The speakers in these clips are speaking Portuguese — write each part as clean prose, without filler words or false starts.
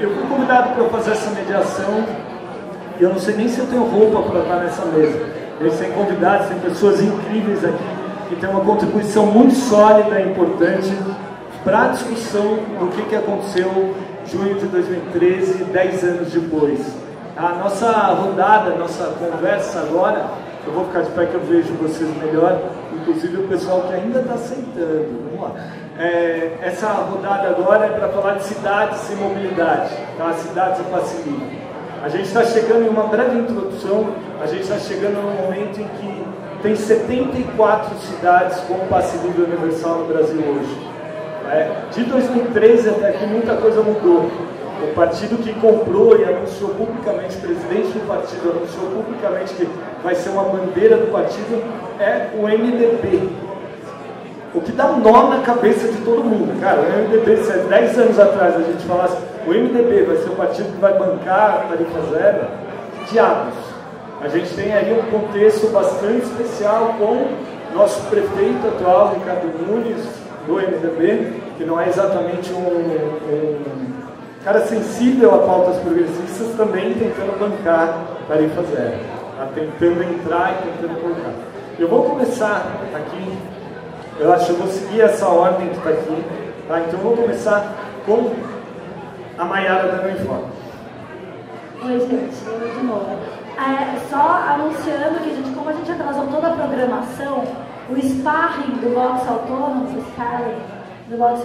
Eu fui convidado para fazer essa mediação e eu não sei nem se eu tenho roupa para estar nessa mesa. Eles têm convidados, tem pessoas incríveis aqui que têm uma contribuição muito sólida e importante para a discussão do que aconteceu em junho de 2013, 10 anos depois. A nossa rodada, a nossa conversa agora, eu vou ficar de pé que eu vejo vocês melhor, inclusive o pessoal que ainda está sentando. Vamos lá. Essa rodada agora é para falar de cidades e mobilidade, tá? Cidades e passe livre. A gente está chegando em uma breve introdução, a gente está chegando num momento em que tem 74 cidades com passe livre universal no Brasil hoje. De 2013 até aqui muita coisa mudou. O partido que comprou e anunciou publicamente, o presidente do partido anunciou publicamente que vai ser uma bandeira do partido, é o MDB. O que dá um nó na cabeça de todo mundo. Cara, o MDB, se 10 anos atrás a gente falasse o MDB vai ser o partido que vai bancar a tarifa zero, que diabos. A gente tem aí um contexto bastante especial com nosso prefeito atual, Ricardo Nunes, do MDB, que não é exatamente um cara sensível a pautas progressistas, também tentando bancar tarifa zero, tá? Tentando entrar e tentando colocar. Eu vou começar aqui, eu acho que eu vou seguir essa ordem que está aqui, tá? Então eu vou começar com a Maiara dando informe. Oi, gente, eu de novo. Só anunciando que, como a gente atrasou toda a programação, o sparring do boxe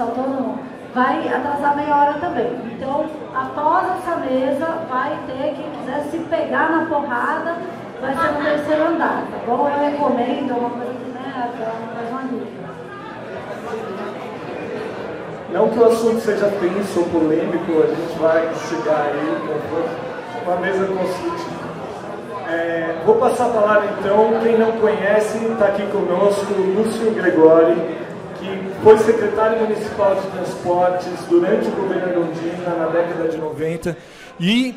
autônomo, vai atrasar meia hora também. Então, após essa mesa, vai ter, quem quiser se pegar na porrada, vai ser no terceiro andar, tá bom? Eu recomendo, uma coisa que, faz uma dica. Não que o assunto seja tenso ou polêmico, a gente vai chegar aí com uma mesa construtiva. Vou passar a palavra então, quem não conhece, está aqui conosco, o Lúcio Gregori, que foi secretário municipal de transportes durante o governo Londrina, na década de 90, e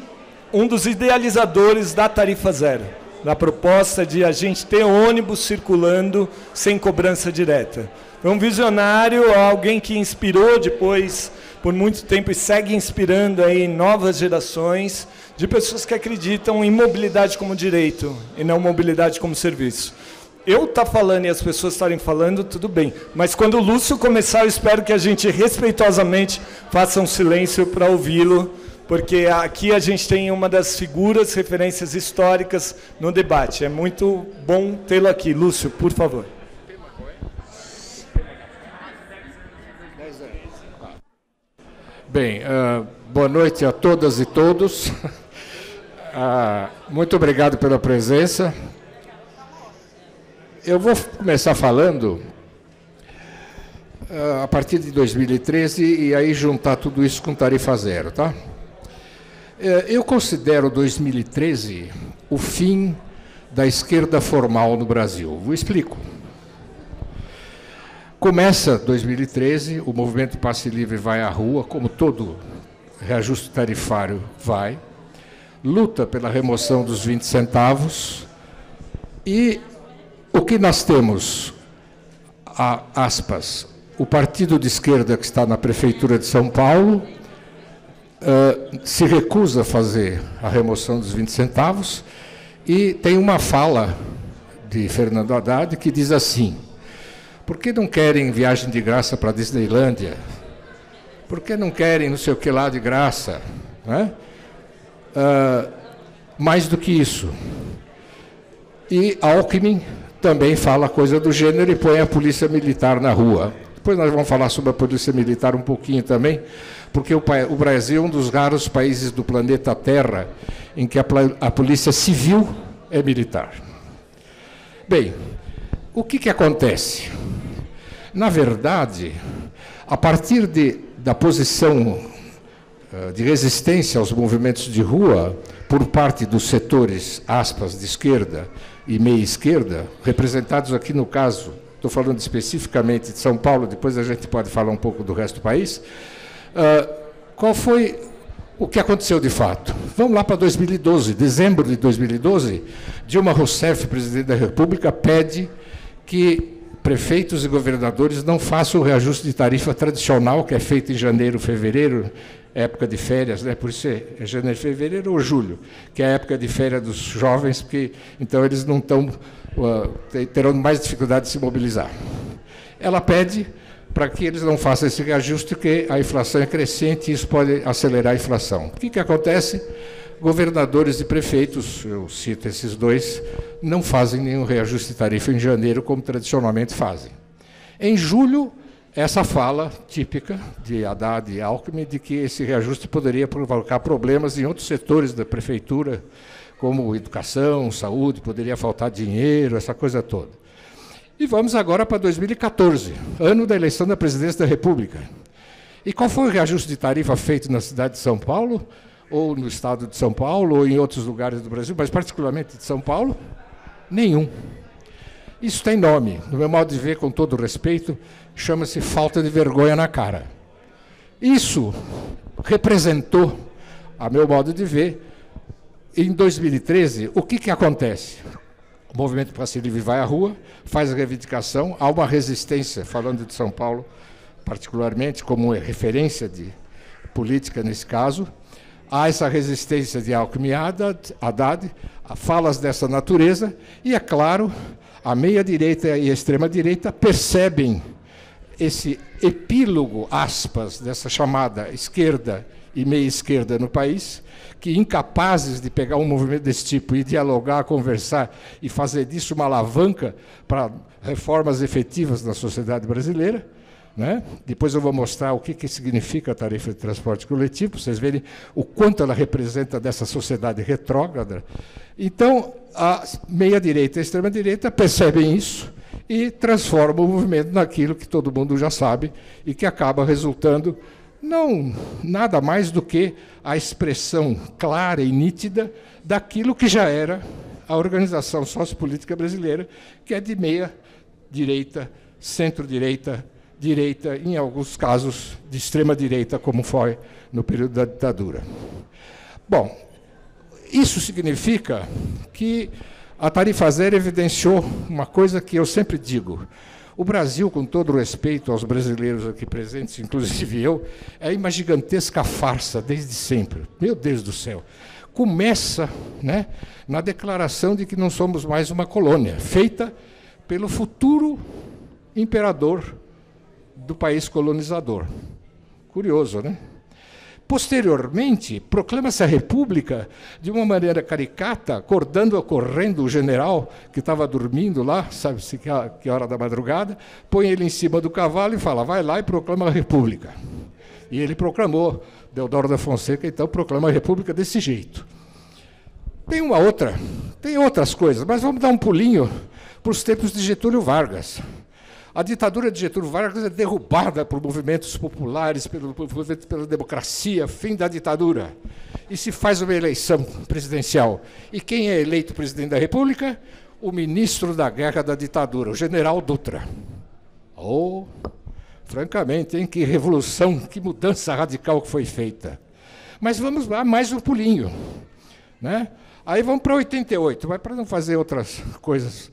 um dos idealizadores da tarifa zero, da proposta de a gente ter ônibus circulando sem cobrança direta. Foi um visionário, alguém que inspirou depois, por muito tempo, e segue inspirando aí novas gerações de pessoas que acreditam em mobilidade como direito e não mobilidade como serviço. Eu estar falando e as pessoas estarem falando, tudo bem. Mas quando o Lúcio começar, eu espero que a gente respeitosamente faça um silêncio para ouvi-lo, porque aqui a gente tem uma das figuras, referências históricas no debate. É muito bom tê-lo aqui. Lúcio, por favor. Bem, boa noite a todas e todos. Muito obrigado pela presença. Eu vou começar falando a partir de 2013 e aí juntar tudo isso com tarifa zero, tá? Eu considero 2013 o fim da esquerda formal no Brasil. Vou explico. Começa 2013, o movimento Passe Livre vai à rua, como todo reajuste tarifário vai, luta pela remoção dos 20 centavos e o que nós temos, aspas, o partido de esquerda que está na Prefeitura de São Paulo se recusa a fazer a remoção dos 20 centavos e tem uma fala de Fernando Haddad que diz assim: por que não querem viagem de graça para a Disneylândia? Por que não querem não sei o que lá de graça? Né? Mais do que isso. E Alckmin também fala coisa do gênero e põe a polícia militar na rua. Depois nós vamos falar sobre a polícia militar um pouquinho também, porque o Brasil é um dos raros países do planeta Terra em que a polícia civil é militar. Bem, o que acontece? Na verdade, a partir da posição de resistência aos movimentos de rua por parte dos setores, aspas, de esquerda e meia-esquerda, representados aqui no caso, estou falando especificamente de São Paulo, depois a gente pode falar um pouco do resto do país, qual foi o que aconteceu de fato? Vamos lá para 2012, dezembro de 2012, Dilma Rousseff, presidente da República, pede que prefeitos e governadores não façam o reajuste de tarifa tradicional, que é feito em janeiro, fevereiro, época de férias, né? Por isso é janeiro, fevereiro ou julho, que é a época de férias dos jovens, porque então eles não terão mais dificuldade de se mobilizar. Ela pede para que eles não façam esse reajuste, porque a inflação é crescente e isso pode acelerar a inflação. O que acontece? Governadores e prefeitos, eu cito esses dois, não fazem nenhum reajuste de tarifa em janeiro, como tradicionalmente fazem. Em julho, essa fala típica de Haddad e Alckmin de que esse reajuste poderia provocar problemas em outros setores da prefeitura, como educação, saúde, poderia faltar dinheiro, essa coisa toda. E vamos agora para 2014, ano da eleição da presidência da República. E qual foi o reajuste de tarifa feito na cidade de São Paulo, ou no estado de São Paulo, ou em outros lugares do Brasil, mas particularmente de São Paulo? Nenhum. Isso tem nome, no meu modo de ver, com todo respeito, chama-se falta de vergonha na cara. Isso representou, a meu modo de ver, em 2013, o que acontece? O movimento Passe Livre vai à rua, faz a reivindicação, há uma resistência, falando de São Paulo particularmente, como referência de política nesse caso, há essa resistência de Alckmin e Haddad, falas dessa natureza, e, é claro, a meia-direita e a extrema-direita percebem esse epílogo, aspas, dessa chamada esquerda e meia-esquerda no país, que incapazes de pegar um movimento desse tipo e dialogar, conversar e fazer disso uma alavanca para reformas efetivas na sociedade brasileira, né? Depois eu vou mostrar o que significa a tarifa de transporte coletivo, para vocês verem o quanto ela representa dessa sociedade retrógrada. Então, a meia-direita e a extrema-direita percebem isso e transformam o movimento naquilo que todo mundo já sabe e que acaba resultando não nada mais do que a expressão clara e nítida daquilo que já era a organização sociopolítica brasileira, que é de meia-direita, centro-direita, direita, em alguns casos de extrema-direita, como foi no período da ditadura. Bom, isso significa que a tarifa zero evidenciou uma coisa que eu sempre digo. O Brasil, com todo o respeito aos brasileiros aqui presentes, inclusive eu, é uma gigantesca farsa desde sempre. Meu Deus do céu. Começa, né, na declaração de que não somos mais uma colônia, feita pelo futuro imperador do país colonizador. Curioso, né? Posteriormente, proclama-se a República de uma maneira caricata, correndo o general que estava dormindo lá, sabe-se que hora da madrugada, põe ele em cima do cavalo e fala, vai lá e proclama a República. E ele proclamou, Deodoro da Fonseca, então proclama a República desse jeito. Tem outras coisas, mas vamos dar um pulinho para os tempos de Getúlio Vargas. A ditadura de Getúlio Vargas é derrubada por movimentos populares, pela democracia, fim da ditadura. E se faz uma eleição presidencial. E quem é eleito presidente da República? O ministro da guerra da ditadura, o general Dutra. Oh, francamente, hein, que revolução, que mudança radical que foi feita. Mas vamos lá, mais um pulinho, né? Aí vamos para 88, mas para não fazer outras coisas,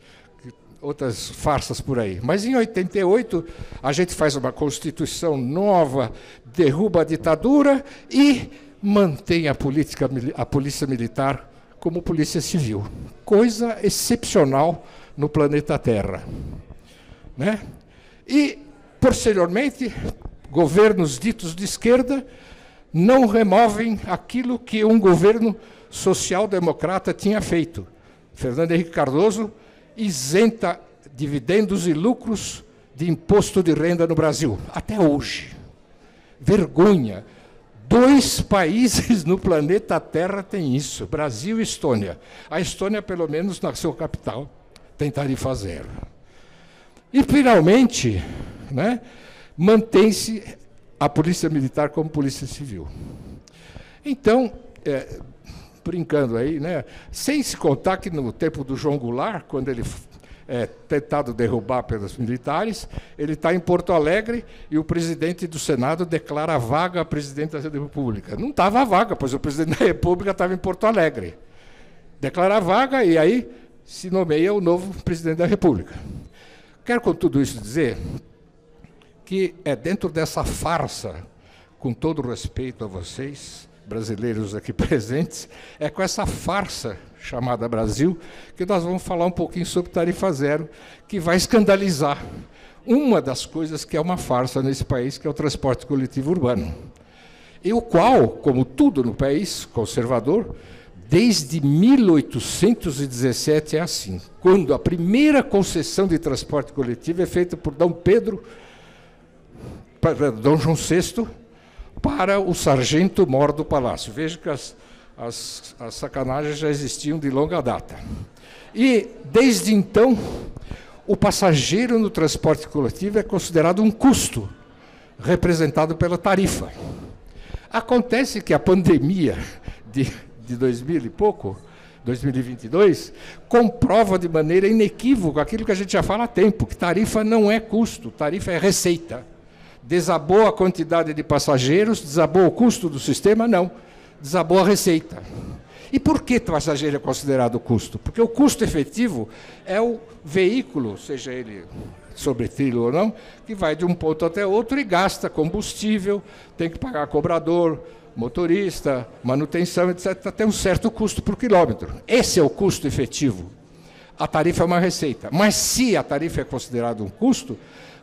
outras farsas por aí. Mas em 88, a gente faz uma Constituição nova, derruba a ditadura e mantém a Polícia Militar como Polícia Civil. Coisa excepcional no planeta Terra, né? E, posteriormente, governos ditos de esquerda não removem aquilo que um governo social-democrata tinha feito. Fernando Henrique Cardoso isenta dividendos e lucros de imposto de renda no Brasil, até hoje. Vergonha. 2 países no planeta Terra têm isso, Brasil e Estônia. A Estônia, pelo menos na sua capital, tem tarifa zero. E, finalmente, né, mantém-se a Polícia Militar como Polícia Civil. Então, brincando aí, né? Sem se contar que no tempo do João Goulart, quando ele é tentado derrubar pelos militares, ele está em Porto Alegre e o presidente do Senado declara vaga a presidente da República. Não estava vaga, pois o presidente da República estava em Porto Alegre. Declara vaga e aí se nomeia o novo presidente da República. Quero com tudo isso dizer que é dentro dessa farsa com todo respeito a vocês, brasileiros aqui presentes, é com essa farsa chamada Brasil que nós vamos falar um pouquinho sobre tarifa zero, que vai escandalizar uma das coisas que é uma farsa nesse país, que é o transporte coletivo urbano. E o qual, como tudo no país conservador, desde 1817 é assim, quando a primeira concessão de transporte coletivo é feita por Dom João VI, para o sargento-mor do palácio. Veja que as sacanagens já existiam de longa data. E, desde então, o passageiro no transporte coletivo é considerado um custo, representado pela tarifa. Acontece que a pandemia de 2000 e pouco, 2022, comprova de maneira inequívoca aquilo que a gente já fala há tempo, que tarifa não é custo, tarifa é receita. Desabou a quantidade de passageiros, desabou o custo do sistema? Não, desabou a receita. E por que o passageiro é considerado custo? Porque o custo efetivo é o veículo, seja ele sobre trilho ou não, que vai de um ponto até outro e gasta combustível, tem que pagar cobrador, motorista, manutenção, etc. Tem um certo custo por quilômetro. Esse é o custo efetivo. A tarifa é uma receita. Mas se a tarifa é considerada um custo,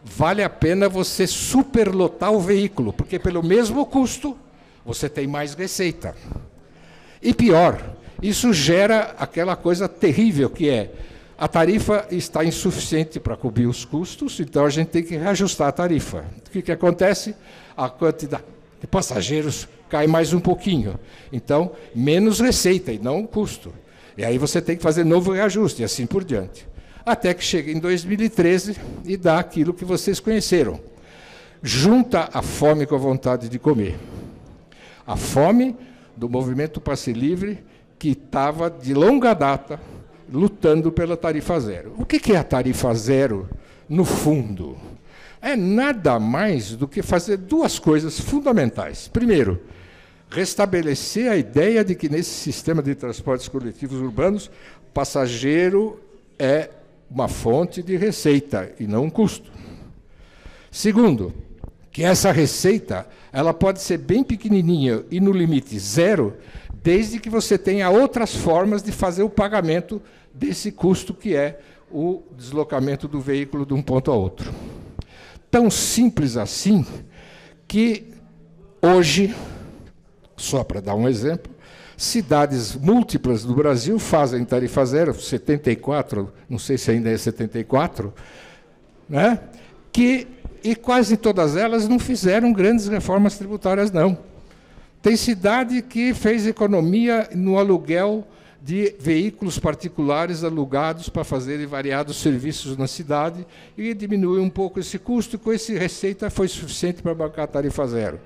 vale a pena você superlotar o veículo, porque pelo mesmo custo você tem mais receita. E pior, isso gera aquela coisa terrível que é a tarifa está insuficiente para cobrir os custos, então a gente tem que reajustar a tarifa. O que acontece? A quantidade de passageiros cai mais um pouquinho. Então, menos receita e não custo. E aí você tem que fazer novo reajuste e assim por diante. Até que chega em 2013 e dá aquilo que vocês conheceram. Junta a fome com a vontade de comer. A fome do movimento Passe Livre, que estava de longa data lutando pela tarifa zero. O que é a tarifa zero, no fundo? É nada mais do que fazer duas coisas fundamentais. Primeiro, restabelecer a ideia de que nesse sistema de transportes coletivos urbanos, o passageiro é uma fonte de receita e não um custo. Segundo, que essa receita ela pode ser bem pequenininha e no limite zero, desde que você tenha outras formas de fazer o pagamento desse custo que é o deslocamento do veículo de um ponto a outro. Tão simples assim que hoje, só para dar um exemplo, cidades múltiplas do Brasil fazem tarifa zero, 74, não sei se ainda é 74, né? E quase todas elas não fizeram grandes reformas tributárias, não. Tem cidade que fez economia no aluguel de veículos particulares alugados para fazerem variados serviços na cidade e diminuiu um pouco esse custo, e com essa receita foi suficiente para bancar a tarifa zero.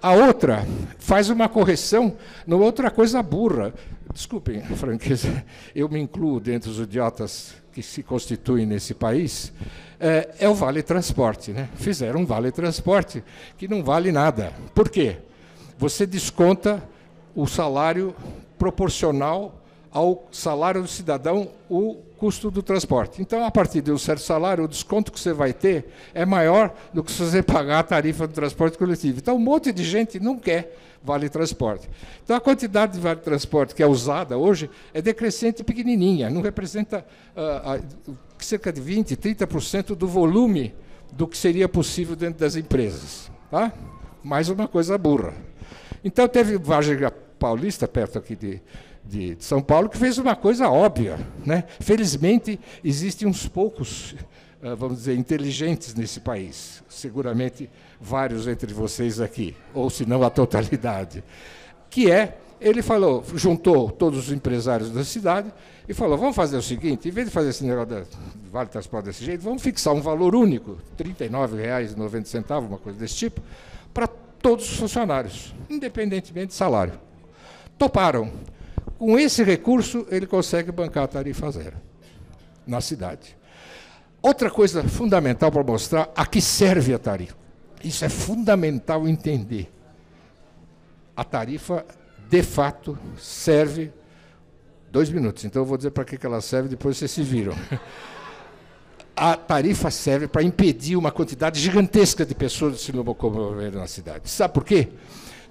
A outra faz uma correção numa outra coisa burra. Desculpem a franqueza, eu me incluo dentre os idiotas que se constituem nesse país, é o Vale Transporte, né? Fizeram um Vale Transporte que não vale nada. Por quê? Você desconta o salário proporcional ao salário do cidadão, o custo do transporte. Então, a partir de um certo salário, o desconto que você vai ter é maior do que se você pagar a tarifa do transporte coletivo. Então, um monte de gente não quer Vale Transporte. Então, a quantidade de Vale Transporte que é usada hoje é decrescente e pequenininha, não representa cerca de 20%, 30% do volume do que seria possível dentro das empresas. Tá? Mais uma coisa burra. Então, teve Vargem Paulista, perto aqui de São Paulo, que fez uma coisa óbvia, né? Felizmente, existem uns poucos, vamos dizer, inteligentes nesse país. Seguramente, vários entre vocês aqui, ou se não a totalidade. Que é, ele falou, juntou todos os empresários da cidade e falou, vamos fazer o seguinte, em vez de fazer esse negócio de Vale Transporte desse jeito, vamos fixar um valor único, R$ 39,90, uma coisa desse tipo, para todos os funcionários, independentemente de salário. Toparam. Com esse recurso, ele consegue bancar a tarifa zero na cidade. Outra coisa fundamental para mostrar a que serve a tarifa. Isso é fundamental entender. A tarifa, de fato, serve 2 minutos. Então, eu vou dizer para que ela serve, depois vocês se viram. a tarifa serve para impedir uma quantidade gigantesca de pessoas de se locomover na cidade. Sabe por quê?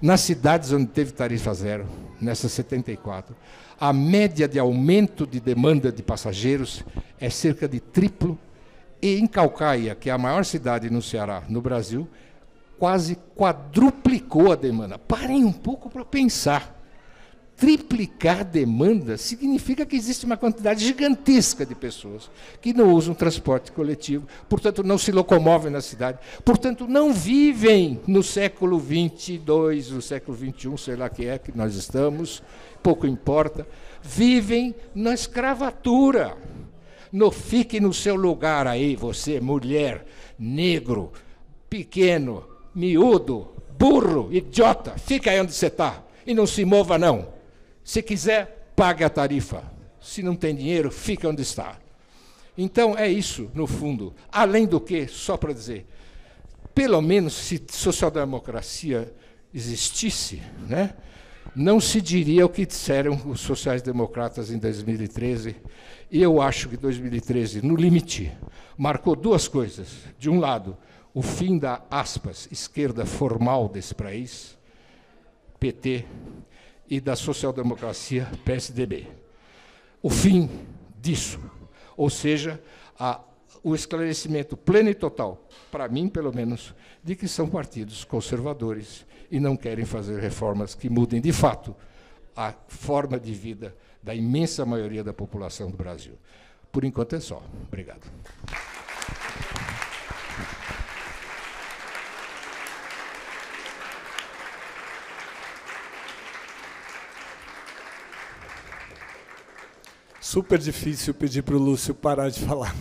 Nas cidades onde teve tarifa zero, nessas 74, a média de aumento de demanda de passageiros é cerca de triplo, e em Caucaia, que é a maior cidade no Ceará, no Brasil, quase quadruplicou a demanda. Parem um pouco para pensar. Triplicar demanda significa que existe uma quantidade gigantesca de pessoas que não usam transporte coletivo, portanto, não se locomovem na cidade, portanto, não vivem no século 22, no século 21, sei lá que é que nós estamos, pouco importa, vivem na escravatura. Não fique no seu lugar aí, você, mulher, negro, pequeno, miúdo, burro, idiota, fica aí onde você está e não se mova, não. Se quiser, pague a tarifa. Se não tem dinheiro, fica onde está. Então, é isso, no fundo. Além do que, só para dizer, pelo menos se social-democracia existisse, né, não se diria o que disseram os sociais-democratas em 2013, e eu acho que 2013, no limite, marcou duas coisas. De um lado, o fim da, aspas, esquerda formal desse país, PT, e da social-democracia, PSDB. O fim disso, ou seja, o esclarecimento pleno e total, para mim, pelo menos, de que são partidos conservadores e não querem fazer reformas que mudem, de fato, a forma de vida da imensa maioria da população do Brasil. Por enquanto é só. Obrigado. Super difícil pedir para o Lúcio parar de falar.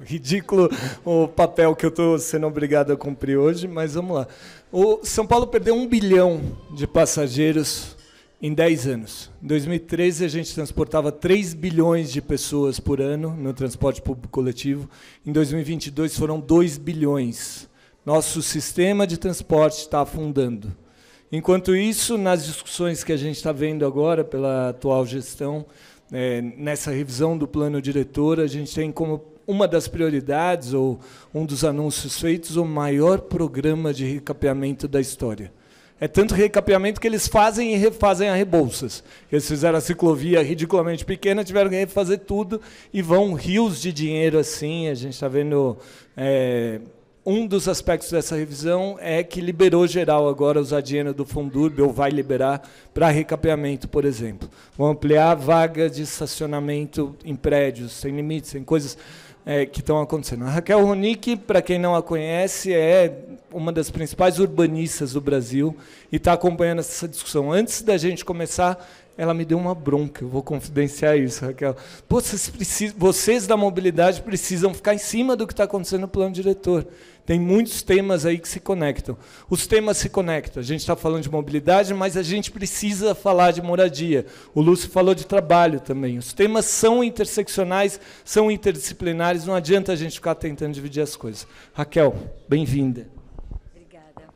Ridículo o papel que eu estou sendo obrigado a cumprir hoje, mas vamos lá. O São Paulo perdeu 1 bilhão de passageiros em 10 anos. Em 2013, a gente transportava 3 bilhões de pessoas por ano no transporte público coletivo. Em 2022, foram 2 bilhões. Nosso sistema de transporte está afundando. Enquanto isso, nas discussões que a gente está vendo agora pela atual gestão, nessa revisão do plano diretor, a gente tem como uma das prioridades, ou um dos anúncios feitos, o maior programa de recapeamento da história. É tanto recapeamento que eles fazem e refazem a Rebouças. Eles fizeram a ciclovia ridiculamente pequena, tiveram que refazer tudo, e vão rios de dinheiro assim. A gente está vendo... um dos aspectos dessa revisão é que liberou geral agora os dinheiro do Fundurb, ou vai liberar, para recapeamento, por exemplo. Vão ampliar a vaga de estacionamento em prédios, sem limites, sem coisas que estão acontecendo. A Raquel Ronick, para quem não a conhece, é uma das principais urbanistas do Brasil e está acompanhando essa discussão. Antes da gente começar, ela me deu uma bronca, eu vou confidenciar isso, Raquel. Pô, vocês da mobilidade precisam ficar em cima do que está acontecendo no plano diretor. Tem muitos temas aí que se conectam. Os temas se conectam. A gente está falando de mobilidade, mas a gente precisa falar de moradia. O Lúcio falou de trabalho também. Os temas são interseccionais, são interdisciplinares, não adianta a gente ficar tentando dividir as coisas. Raquel, bem-vinda. Obrigada.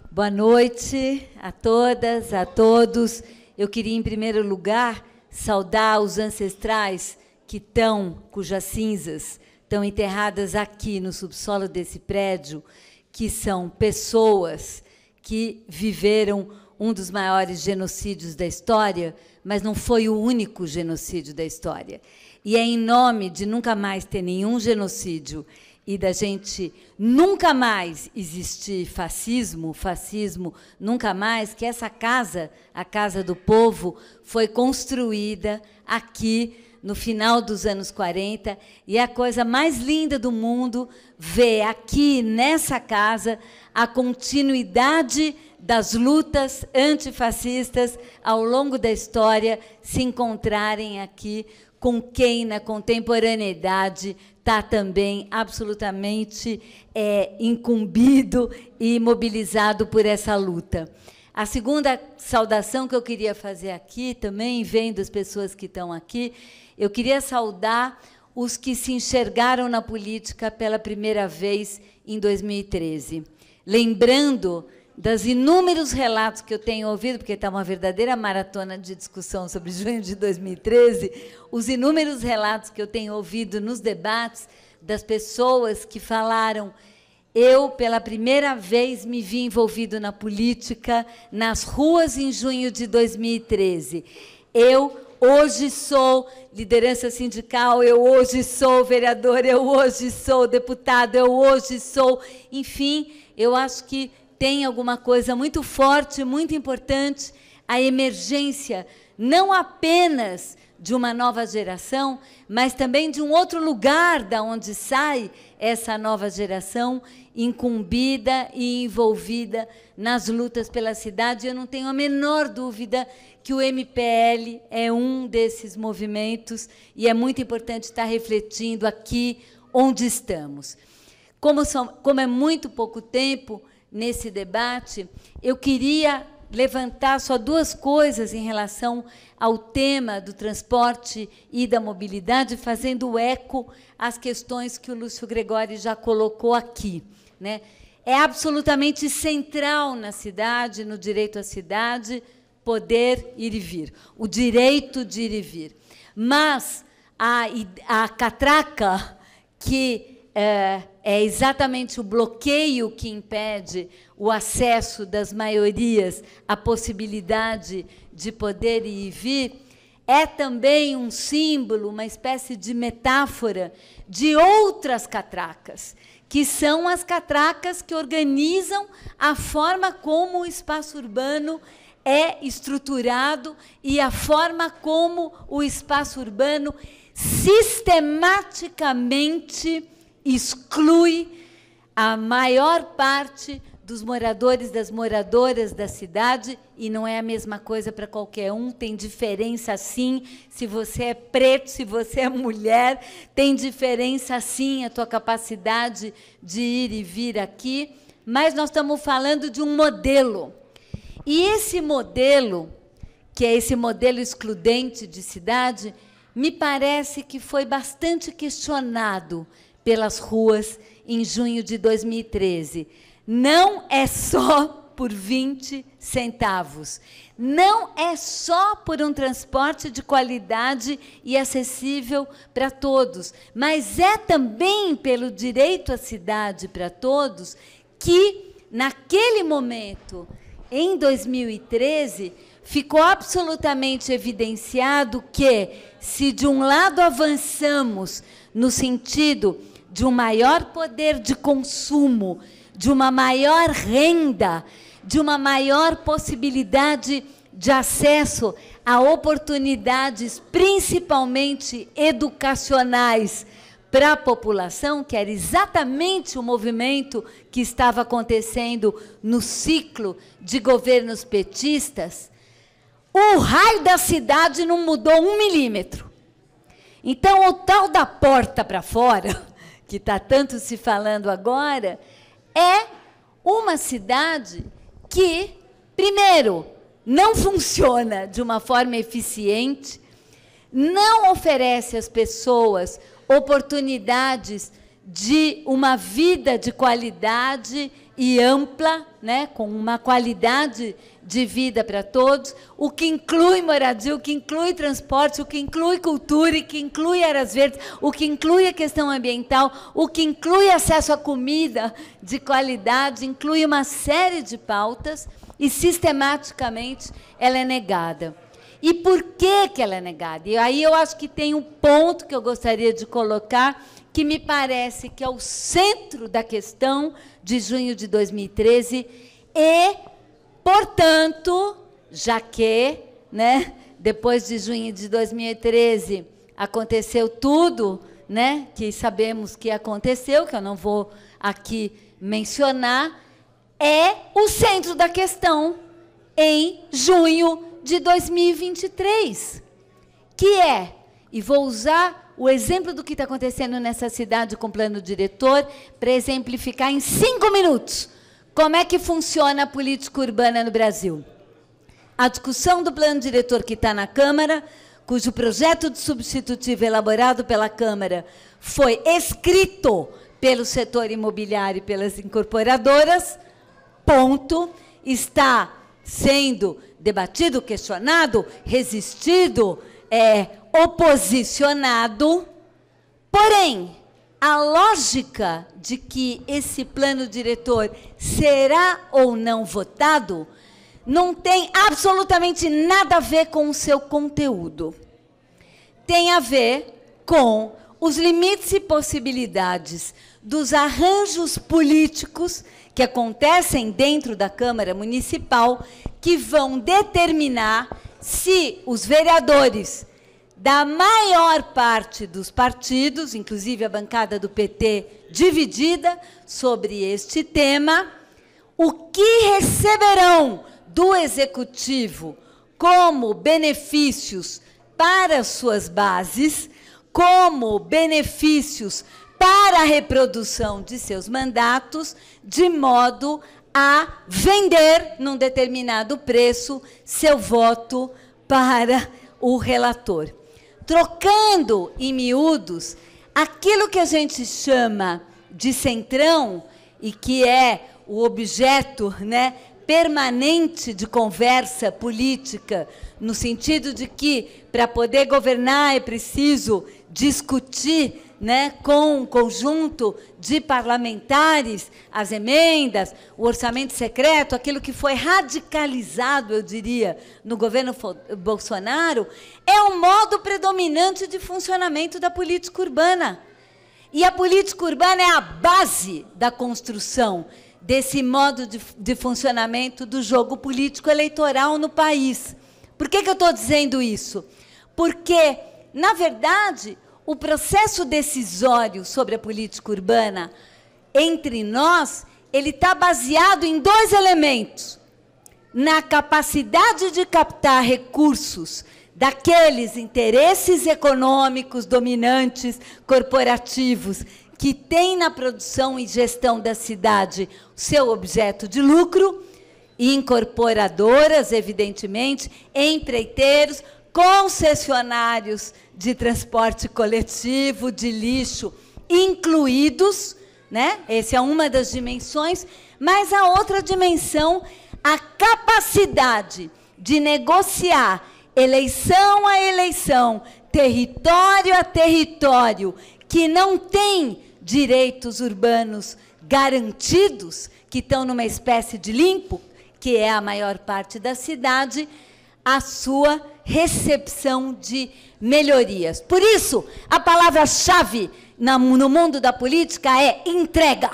Boa noite a todas, a todos. Eu queria, em primeiro lugar, saudar os ancestrais cujas cinzas estão enterradas aqui no subsolo desse prédio, que são pessoas que viveram um dos maiores genocídios da história, mas não foi o único genocídio da história. E é em nome de nunca mais ter nenhum genocídio e da gente nunca mais existir fascismo nunca mais, que essa casa, a Casa do Povo, foi construída aqui no final dos anos 40, e é a coisa mais linda do mundo ver aqui, nessa casa, a continuidade das lutas antifascistas ao longo da história se encontrarem aqui com quem, na contemporaneidade, está também absolutamente incumbido e mobilizado por essa luta. A segunda saudação que eu queria fazer aqui, também vendo as pessoas que estão aqui, eu queria saudar os que se enxergaram na política pela primeira vez em 2013. Lembrando dos inúmeros relatos que eu tenho ouvido, porque está uma verdadeira maratona de discussão sobre junho de 2013, os inúmeros relatos que eu tenho ouvido nos debates das pessoas que falaram: eu, pela primeira vez, me vi envolvido na política, nas ruas, em junho de 2013. Eu, hoje, sou liderança sindical, eu hoje sou vereador, eu hoje sou deputado, eu hoje sou... Enfim, eu acho que tem alguma coisa muito forte, muito importante, a emergência, não apenas de uma nova geração, mas também de um outro lugar da onde sai essa nova geração, incumbida e envolvida nas lutas pela cidade. Eu não tenho a menor dúvida que o MPL é um desses movimentos e é muito importante estar refletindo aqui onde estamos. Como é muito pouco tempo nesse debate, eu queria levantar só duas coisas em relação ao tema do transporte e da mobilidade, fazendo eco às questões que o Lúcio Gregóri já colocou aqui, né? É absolutamente central na cidade, no direito à cidade, poder ir e vir, o direito de ir e vir. Mas a catraca, que é exatamente o bloqueio que impede o acesso das maiorias à possibilidade de poder ir e vir, é também um símbolo, uma espécie de metáfora de outras catracas, que são as catracas que organizam a forma como o espaço urbano é estruturado e a forma como o espaço urbano sistematicamente exclui a maior parte dos moradores, das moradoras da cidade, e não é a mesma coisa para qualquer um, tem diferença sim, se você é preto, se você é mulher, tem diferença sim a tua capacidade de ir e vir aqui, mas nós estamos falando de um modelo. E esse modelo, que é esse modelo excludente de cidade, me parece que foi bastante questionado pelas ruas em junho de 2013. Não é só por 20 centavos. Não é só por um transporte de qualidade e acessível para todos, mas é também pelo direito à cidade para todos que, naquele momento, em 2013, ficou absolutamente evidenciado que, se de um lado avançamos no sentido de um maior poder de consumo, de uma maior renda, de uma maior possibilidade de acesso a oportunidades, principalmente educacionais, para a população, que era exatamente o movimento que estava acontecendo no ciclo de governos petistas, o raio da cidade não mudou 1 milímetro. Então, o tal da porta para fora, que está tanto se falando agora, é uma cidade que, primeiro, não funciona de uma forma eficiente, não oferece às pessoas oportunidades de uma vida de qualidade e ampla, né, com uma qualidade de vida para todos, o que inclui moradia, o que inclui transporte, o que inclui cultura, o que inclui áreas verdes, o que inclui a questão ambiental, o que inclui acesso à comida de qualidade, inclui uma série de pautas e, sistematicamente, ela é negada. E por que ela é negada? E aí eu acho que tem um ponto que eu gostaria de colocar, que me parece que é o centro da questão de junho de 2013 e, portanto, já que, né, depois de junho de 2013 aconteceu tudo, né, que sabemos que aconteceu, que eu não vou aqui mencionar, é o centro da questão em junho de 2023, que é, e vou usar o exemplo do que está acontecendo nessa cidade com o plano diretor para exemplificar em 5 minutos como é que funciona a política urbana no Brasil. A discussão do plano diretor que está na Câmara, cujo projeto de substitutivo elaborado pela Câmara foi escrito pelo setor imobiliário e pelas incorporadoras, ponto. está sendo debatido, questionado, resistido, oposicionado. Porém, a lógica de que esse plano diretor será ou não votado não tem absolutamente nada a ver com o seu conteúdo. Tem a ver com os limites e possibilidades dos arranjos políticos que acontecem dentro da Câmara Municipal, que vão determinar se os vereadores da maior parte dos partidos, inclusive a bancada do PT dividida sobre este tema, o que receberão do Executivo como benefícios para suas bases, como benefícios para a reprodução de seus mandatos, de modo a vender, num determinado preço, seu voto para o relator. Trocando em miúdos, aquilo que a gente chama de centrão, e que é o objeto, né, permanente de conversa política, no sentido de que, para poder governar, é preciso discutir, né, com um conjunto de parlamentares, as emendas, o orçamento secreto, aquilo que foi radicalizado, eu diria, no governo Bolsonaro, é um modo predominante de funcionamento da política urbana. E a política urbana é a base da construção desse modo de funcionamento do jogo político eleitoral no país. Por que eu estou dizendo isso? Porque, na verdade, o processo decisório sobre a política urbana entre nós, ele está baseado em dois elementos: na capacidade de captar recursos daqueles interesses econômicos dominantes, corporativos, que têm na produção e gestão da cidade o seu objeto de lucro, e incorporadoras, evidentemente, empreiteiros, concessionários de transporte coletivo, de lixo, incluídos, né? Essa é uma das dimensões, mas a outra dimensão, a capacidade de negociar eleição a eleição, território a território, que não tem direitos urbanos garantidos, que estão numa espécie de limpo, que é a maior parte da cidade, a sua recepção de melhorias. Por isso, a palavra-chave no mundo da política é entrega.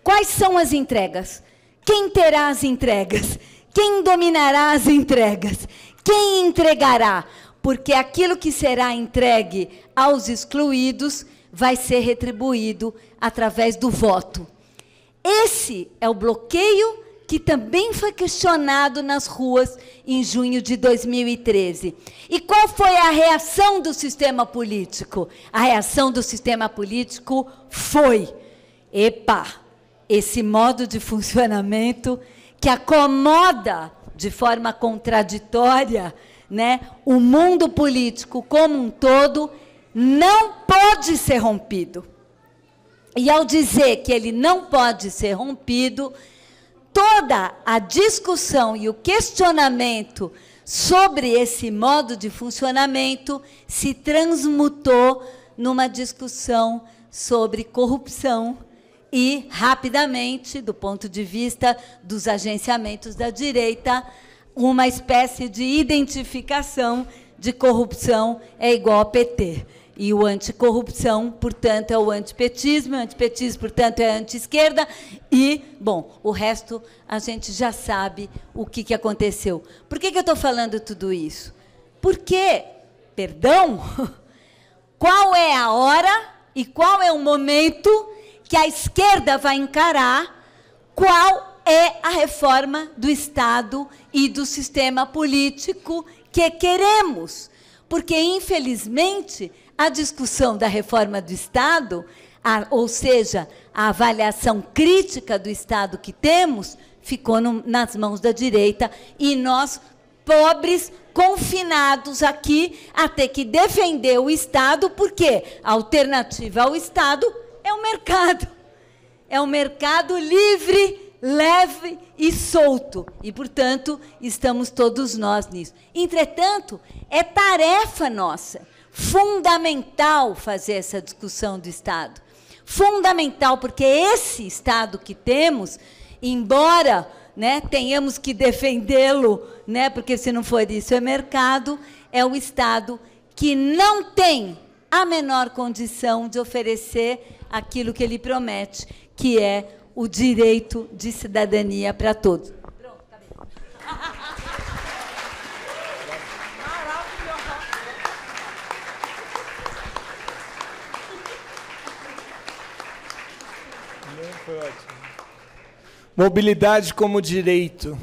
Quais são as entregas? Quem terá as entregas? Quem dominará as entregas? Quem entregará? Porque aquilo que será entregue aos excluídos vai ser retribuído através do voto. Esse é o bloqueio que também foi questionado nas ruas em junho de 2013. E qual foi a reação do sistema político? A reação do sistema político foi: epa, esse modo de funcionamento que acomoda de forma contraditória, né, o mundo político como um todo, não pode ser rompido. E ao dizer que ele não pode ser rompido, toda a discussão e o questionamento sobre esse modo de funcionamento se transmutou numa discussão sobre corrupção e, rapidamente, do ponto de vista dos agenciamentos da direita, uma espécie de identificação de corrupção é igual a PT. E o anticorrupção, portanto, é o antipetismo, portanto, é a anti-esquerda, e, bom, o resto a gente já sabe o que aconteceu. Por que eu estou falando tudo isso? Porque, perdão, qual é a hora e qual é o momento que a esquerda vai encarar qual é a reforma do Estado e do sistema político que queremos? Porque, infelizmente, a discussão da reforma do Estado, ou seja, a avaliação crítica do Estado que temos, ficou nas mãos da direita, e nós, pobres, confinados aqui, a ter que defender o Estado, porque a alternativa ao Estado é o mercado. É o mercado livre leve e solto. E, portanto, estamos todos nós nisso. Entretanto, é tarefa nossa, fundamental fazer essa discussão do Estado. Fundamental, porque esse Estado que temos, embora, né, tenhamos que defendê-lo, né, porque se não for isso é mercado, é um Estado que não tem a menor condição de oferecer aquilo que ele promete, que é o direito de cidadania para todos. Pronto, acabei. Foi ótimo. Mobilidade como direito.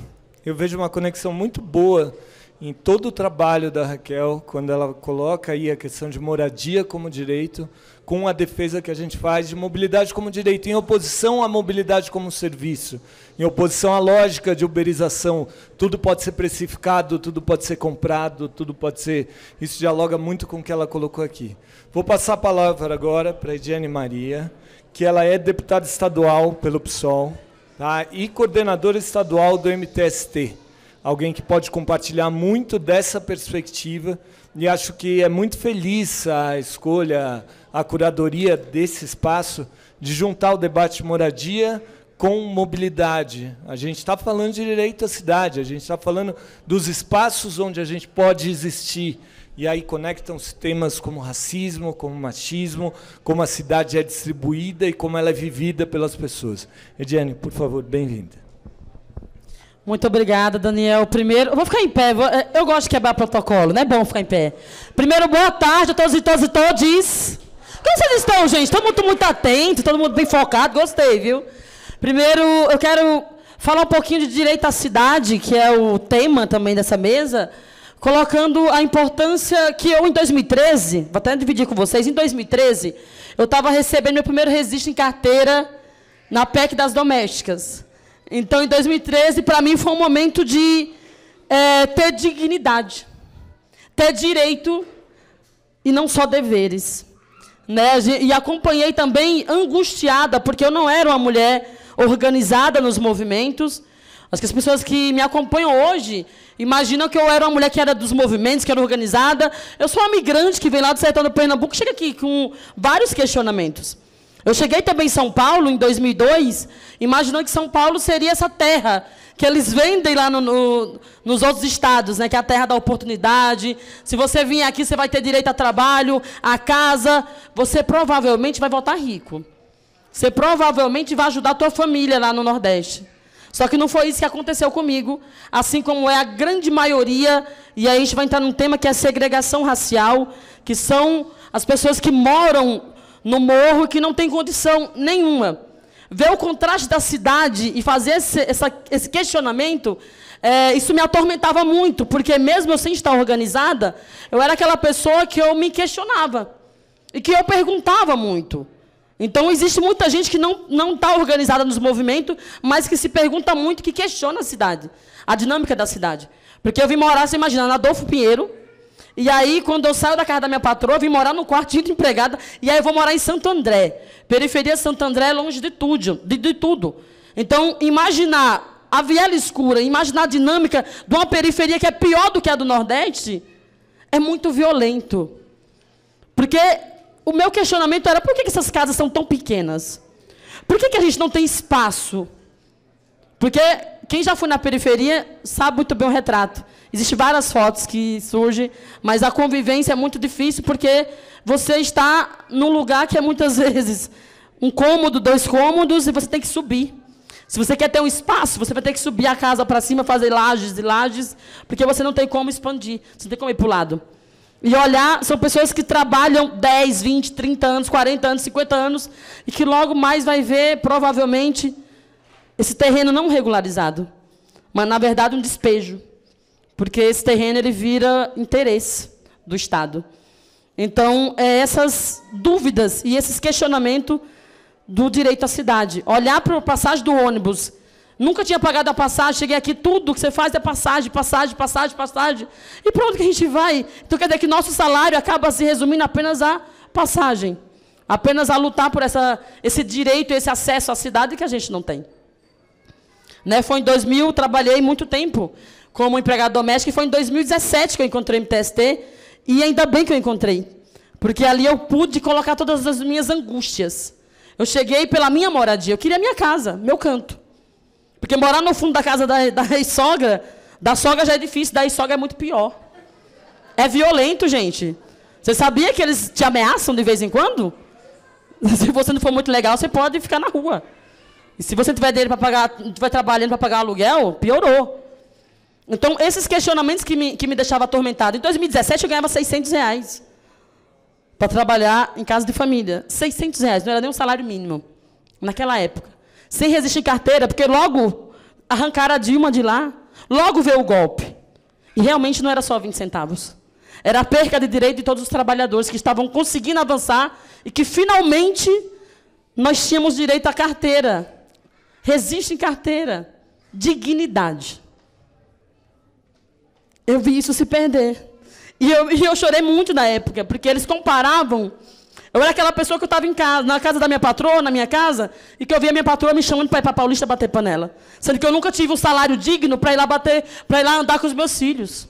Eu vejo uma conexão muito boa em todo o trabalho da Raquel, quando ela coloca aí a questão de moradia como direito, com a defesa que a gente faz de mobilidade como direito, em oposição à mobilidade como serviço, em oposição à lógica de uberização. Tudo pode ser precificado, tudo pode ser comprado, tudo pode ser... Isso dialoga muito com o que ela colocou aqui. Vou passar a palavra agora para a Ediane Maria, que ela é deputada estadual pelo PSOL, tá? E coordenadora estadual do MTST. Alguém que pode compartilhar muito dessa perspectiva, e acho que é muito feliz a escolha, a curadoria desse espaço, de juntar o debate de moradia com mobilidade. A gente está falando de direito à cidade, a gente está falando dos espaços onde a gente pode existir, e aí conectam-se temas como racismo, como machismo, como a cidade é distribuída e como ela é vivida pelas pessoas. Ediane, por favor, bem-vinda. Muito obrigada, Daniel. Primeiro, eu vou ficar em pé. Eu gosto de quebrar protocolo, não é bom ficar em pé. Primeiro, boa tarde a todos e todas e todes. Como vocês estão, gente? Todo mundo muito atento, todo mundo bem focado. Gostei, viu? Primeiro, eu quero falar um pouquinho de direito à cidade, que é o tema também dessa mesa, colocando a importância que eu, em 2013, vou até dividir com vocês, em 2013, eu estava recebendo meu primeiro registro em carteira na PEC das domésticas. Então, em 2013, para mim, foi um momento de ter dignidade, ter direito e não só deveres. Né? E acompanhei também angustiada, porque eu não era uma mulher organizada nos movimentos. Acho que as pessoas que me acompanham hoje imaginam que eu era uma mulher que era dos movimentos, que era organizada. Eu sou uma migrante que vem lá do sertão do Pernambuco, chega aqui com vários questionamentos. Eu cheguei também em São Paulo, em 2002, imaginando que São Paulo seria essa terra que eles vendem lá nos outros estados, né, que é a terra da oportunidade. Se você vir aqui, você vai ter direito a trabalho, a casa. Você provavelmente vai voltar rico. Você provavelmente vai ajudar a tua família lá no Nordeste. Só que não foi isso que aconteceu comigo, assim como é a grande maioria, e aí a gente vai entrar num tema que é a segregação racial, que são as pessoas que moram no morro, que não tem condição nenhuma. Ver o contraste da cidade e fazer esse questionamento, isso me atormentava muito, porque mesmo eu sem estar organizada, eu era aquela pessoa que eu me questionava, e que eu perguntava muito. Então, existe muita gente que não está organizada nos movimentos, mas que se pergunta muito, que questiona a cidade, a dinâmica da cidade. Porque eu vim morar, você imagina, na Adolfo Pinheiro, e aí, quando eu saio da casa da minha patroa, eu vim morar no quartinho de empregada, e aí eu vou morar em Santo André. Periferia de Santo André é longe de tudo. Então, imaginar a viela escura, imaginar a dinâmica de uma periferia que é pior do que a do Nordeste, é muito violento. Porque o meu questionamento era, por que essas casas são tão pequenas? Por que a gente não tem espaço? Porque quem já foi na periferia sabe muito bem o retrato. Existem várias fotos que surgem, mas a convivência é muito difícil, porque você está num lugar que é, muitas vezes, um cômodo, 2 cômodos, e você tem que subir. Se você quer ter um espaço, você vai ter que subir a casa para cima, fazer lajes e lajes, porque você não tem como expandir, você não tem como ir para o lado. E olhar, são pessoas que trabalham 10, 20, 30 anos, 40 anos, 50 anos, e que logo mais vai ver, provavelmente, esse terreno não regularizado, mas, na verdade, um despejo. Porque esse terreno ele vira interesse do Estado. Então, essas dúvidas e esses questionamentos do direito à cidade. Olhar para a passagem do ônibus. Nunca tinha pagado a passagem, cheguei aqui, tudo que você faz é passagem. E para onde que a gente vai? Então, quer dizer que nosso salário acaba se resumindo apenas à passagem. Apenas a lutar por esse direito, esse acesso à cidade que a gente não tem. Né? Foi em 2000, trabalhei muito tempo como empregada doméstica, e foi em 2017 que eu encontrei o MTST, e ainda bem que eu encontrei, porque ali eu pude colocar todas as minhas angústias. Eu cheguei pela minha moradia, eu queria a minha casa, meu canto. Porque morar no fundo da casa da ex-sogra, da sogra já é difícil, da ex-sogra é muito pior. É violento, gente. Você sabia que eles te ameaçam de vez em quando? Se você não for muito legal, você pode ficar na rua. E se você tiver dinheiro para pagar, estiver trabalhando para pagar aluguel, piorou. Então, esses questionamentos que me deixavam atormentado. Em 2017, eu ganhava R$600 para trabalhar em casa de família. R$600, não era nem um salário mínimo, naquela época. Sem registro em carteira, porque logo arrancaram a Dilma de lá, logo veio o golpe. E realmente não era só 20 centavos. Era a perca de direito de todos os trabalhadores que estavam conseguindo avançar e que, finalmente, nós tínhamos direito à carteira. Registro em carteira. Dignidade. Eu vi isso se perder. E eu chorei muito na época, porque eles comparavam. Eu era aquela pessoa que eu estava em casa, na casa da minha patroa, na minha casa, e que eu via a minha patroa me chamando para ir para Paulista bater panela. Sendo que eu nunca tive um salário digno para ir lá andar com os meus filhos.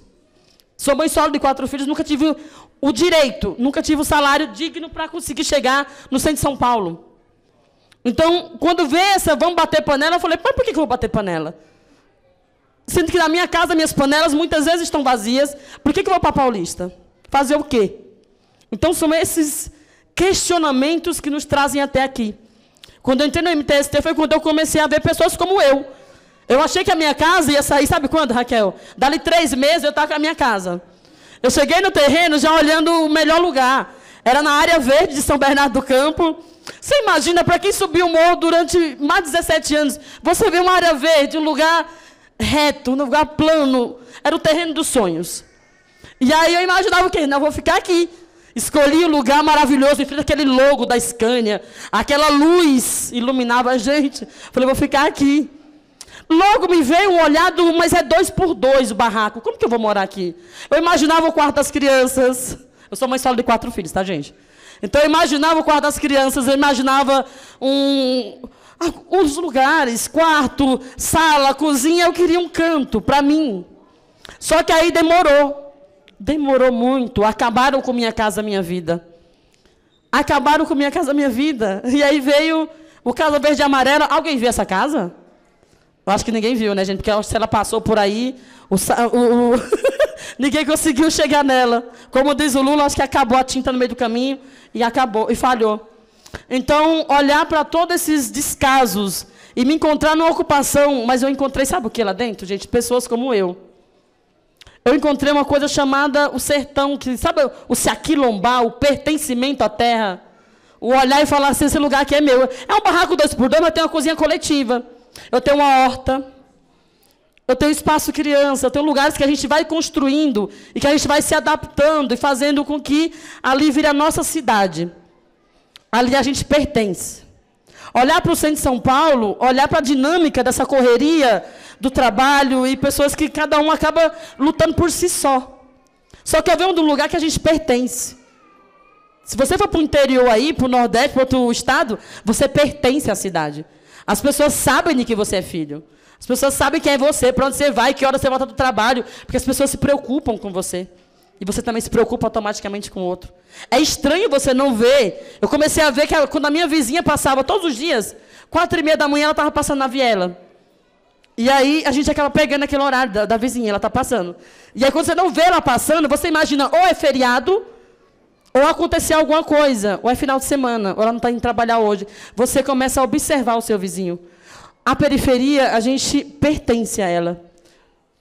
Sou mãe solo de 4 filhos, nunca tive o direito, nunca tive o salário digno para conseguir chegar no centro de São Paulo. Então, quando vê essa, vamos bater panela, eu falei, mas por que eu vou bater panela? Sendo que na minha casa, minhas panelas muitas vezes estão vazias, por que eu vou para Paulista? Fazer o quê? Então, são esses questionamentos que nos trazem até aqui. Quando eu entrei no MTST, foi quando eu comecei a ver pessoas como eu. Eu achei que a minha casa ia sair, sabe quando, Raquel? Dali 3 meses, eu estava com a minha casa. Eu cheguei no terreno já olhando o melhor lugar. Era na área verde de São Bernardo do Campo. Você imagina, para quem subiu o morro durante mais de 17 anos, você vê uma área verde, um lugar reto, um lugar plano. Era o terreno dos sonhos. E aí eu imaginava o quê? Não, eu vou ficar aqui. Escolhi um lugar maravilhoso, em frente àquele logo da Scania. Aquela luz iluminava a gente. Falei, vou ficar aqui. Logo me veio um olhar mas é 2x2 o barraco. Como que eu vou morar aqui? Eu imaginava o quarto das crianças. Eu sou mãe solo de 4 filhos, tá, gente? Então, eu imaginava o quarto das crianças, eu imaginava os lugares, quarto, sala, cozinha. Eu queria um canto para mim. Só que aí demorou. Demorou muito. Acabaram com minha casa, minha vida. Acabaram com minha casa, minha vida. E aí veio o Casa Verde e Amarela. Alguém viu essa casa? Eu acho que ninguém viu, né, gente? Porque se ela passou por aí, ninguém conseguiu chegar nela. Como diz o Lula, acho que acabou a tinta no meio do caminho e acabou, e falhou. Então, olhar para todos esses descasos e me encontrar numa ocupação, mas eu encontrei, sabe o que lá dentro, gente? Pessoas como eu. Eu encontrei uma coisa chamada o sertão, que, sabe, o se aquilombar, o pertencimento à terra. O olhar e falar assim, esse lugar aqui é meu. É um barraco 2x2, mas tem uma cozinha coletiva. Eu tenho uma horta, eu tenho espaço criança, eu tenho lugares que a gente vai construindo e que a gente vai se adaptando e fazendo com que ali vire a nossa cidade. Ali a gente pertence. Olhar para o centro de São Paulo, olhar para a dinâmica dessa correria do trabalho e pessoas que cada um acaba lutando por si só. Só que eu venho de um lugar que a gente pertence. Se você for para o interior aí, para o Nordeste, para outro estado, você pertence à cidade. As pessoas sabem de que você é filho. As pessoas sabem quem é você, para onde você vai, que hora você volta do trabalho, porque as pessoas se preocupam com você. E você também se preocupa automaticamente com o outro. É estranho você não ver. Eu comecei a ver que quando a minha vizinha passava todos os dias, 4h30 da manhã, ela estava passando na viela. E aí a gente acaba pegando aquele horário da vizinha, ela está passando. E aí quando você não vê ela passando, você imagina, ou é feriado, ou aconteceu alguma coisa, ou é final de semana, ou ela não está indo trabalhar hoje. Você começa a observar o seu vizinho. A periferia, a gente pertence a ela.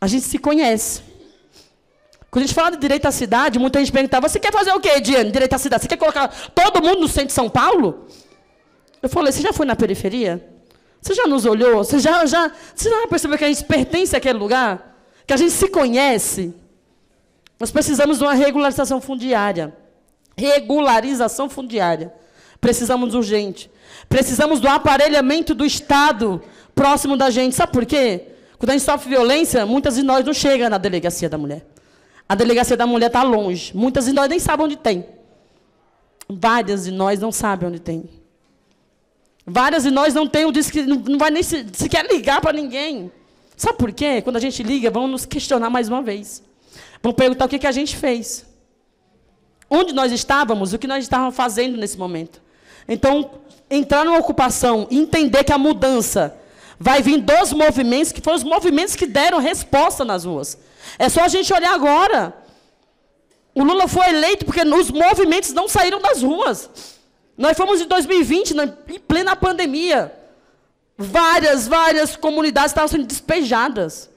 A gente se conhece. Quando a gente fala de direito à cidade, muita gente perguntava, você quer fazer o quê, Diane, direito à cidade? Você quer colocar todo mundo no centro de São Paulo? Eu falei, você já foi na periferia? Você já nos olhou? Você já percebeu que a gente pertence àquele lugar? Que a gente se conhece? Nós precisamos de uma regularização fundiária. Regularização fundiária. Precisamos urgente. Precisamos do aparelhamento do Estado próximo da gente. Sabe por quê? Quando a gente sofre violência, muitas de nós não chegam na delegacia da mulher. A delegacia da mulher está longe. Muitas de nós nem sabem onde tem. Várias de nós não sabem onde tem. Várias de nós não tem o disco, não vai nem sequer ligar para ninguém. Sabe por quê? Quando a gente liga, vão nos questionar mais uma vez. Vão perguntar o que a gente fez. Onde nós estávamos, o que nós estávamos fazendo nesse momento. Então, entrar numa ocupação e entender que a mudança vai vir dos movimentos, que foram os movimentos que deram resposta nas ruas. É só a gente olhar agora. O Lula foi eleito porque os movimentos não saíram das ruas. Nós fomos em 2020, em plena pandemia. Várias comunidades estavam sendo despejadas.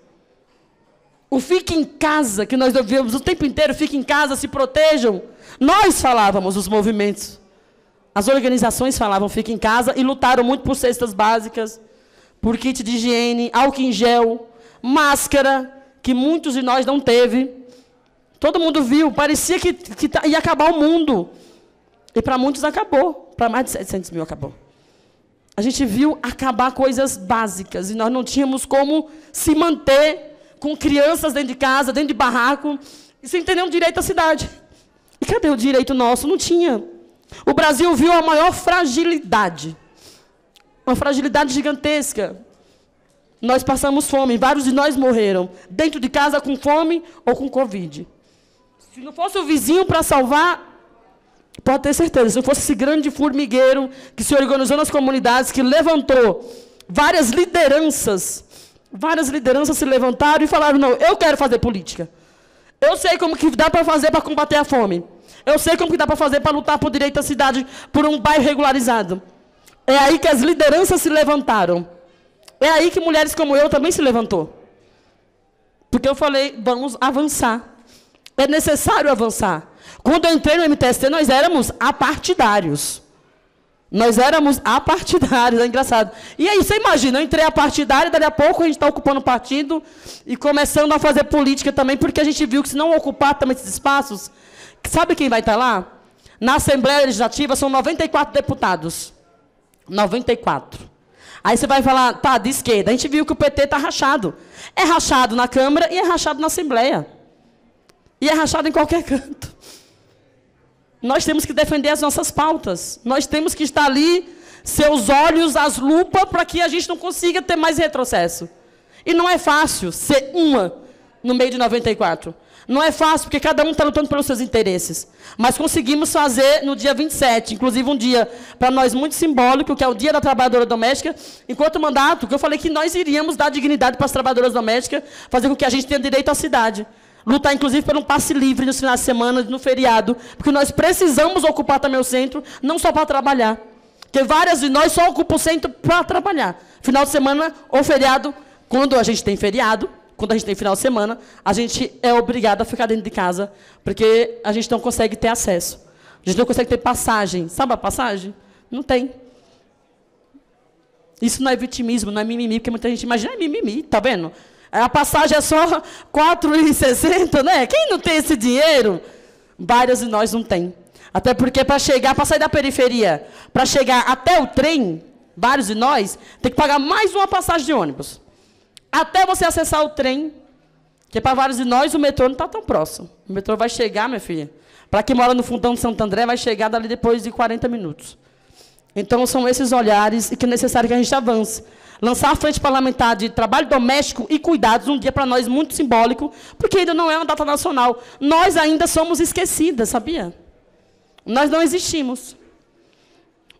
O fique em casa, que nós ouvimos o tempo inteiro, fique em casa, se protejam. Nós falávamos, os movimentos. As organizações falavam, fique em casa, e lutaram muito por cestas básicas, por kit de higiene, álcool em gel, máscara, que muitos de nós não teve. Todo mundo viu, parecia que ia acabar o mundo. E para muitos acabou, para mais de 700 mil acabou. A gente viu acabar coisas básicas, e nós não tínhamos como se manter com crianças dentro de casa, dentro de barraco, e sem ter nenhum direito à cidade. E cadê o direito nosso? Não tinha. O Brasil viu a maior fragilidade. Uma fragilidade gigantesca. Nós passamos fome, vários de nós morreram, dentro de casa com fome ou com Covid. Se não fosse o vizinho para salvar, pode ter certeza, se não fosse esse grande formigueiro que se organizou nas comunidades, que levantou várias lideranças se levantaram e falaram, não, eu quero fazer política. Eu sei como que dá para fazer para combater a fome. Eu sei como que dá para fazer para lutar por direito à cidade, por um bairro regularizado. É aí que as lideranças se levantaram. É aí que mulheres como eu também se levantou. Porque eu falei, vamos avançar. É necessário avançar. Quando eu entrei no MTST, nós éramos apartidários. Nós éramos apartidários, é engraçado. E aí, você imagina, eu entrei apartidário, dali a pouco a gente está ocupando o partido e começando a fazer política também, porque a gente viu que se não ocupar também esses espaços, sabe quem vai estar lá? Na Assembleia Legislativa são 94 deputados. 94. Aí você vai falar, tá, de esquerda. A gente viu que o PT está rachado. É rachado na Câmara e é rachado na Assembleia. E é rachado em qualquer canto. Nós temos que defender as nossas pautas. Nós temos que estar ali, seus olhos, as lupas, para que a gente não consiga ter mais retrocesso. E não é fácil ser uma no meio de 94. Não é fácil, porque cada um está lutando pelos seus interesses. Mas conseguimos fazer no dia 27, inclusive um dia para nós muito simbólico, que é o Dia da Trabalhadora Doméstica, enquanto mandato, que eu falei que nós iríamos dar dignidade para as trabalhadoras domésticas, fazer com que a gente tenha direito à cidade. Lutar, inclusive, por um passe livre nos finais de semana, no feriado, porque nós precisamos ocupar também o centro, não só para trabalhar. Porque várias de nós só ocupam o centro para trabalhar. Final de semana ou feriado, quando a gente tem feriado, quando a gente tem final de semana, a gente é obrigado a ficar dentro de casa, porque a gente não consegue ter acesso. A gente não consegue ter passagem. Sabe a passagem? Não tem. Isso não é vitimismo, não é mimimi, porque muita gente imagina, é mimimi, tá vendo? A passagem é só R$ 4,60, né? Quem não tem esse dinheiro? Várias de nós não tem. Até porque para sair da periferia, para chegar até o trem, vários de nós, tem que pagar mais uma passagem de ônibus. Até você acessar o trem, que para vários de nós o metrô não está tão próximo. O metrô vai chegar, minha filha. Para quem mora no fundão de Santo André, vai chegar dali depois de 40 minutos. Então, são esses olhares e que é necessário que a gente avance. Lançar a frente parlamentar de trabalho doméstico e cuidados, um dia para nós muito simbólico, porque ainda não é uma data nacional. Nós ainda somos esquecidas, sabia? Nós não existimos.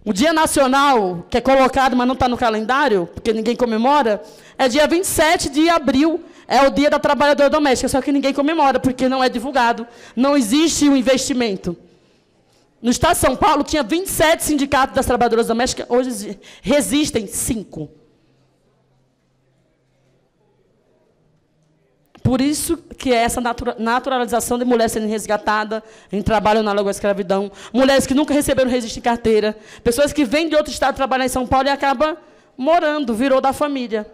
O dia nacional, que é colocado, mas não está no calendário, porque ninguém comemora, é dia 27 de abril, é o dia da trabalhadora doméstica, só que ninguém comemora, porque não é divulgado. Não existe um investimento. No estado de São Paulo, tinha 27 sindicatos das trabalhadoras domésticas, hoje resistem 5. Por isso que é essa naturalização de mulheres sendo resgatadas em trabalho análogo à escravidão, mulheres que nunca receberam registro em carteira, pessoas que vêm de outro estado trabalhar em São Paulo e acabam morando, virou da família.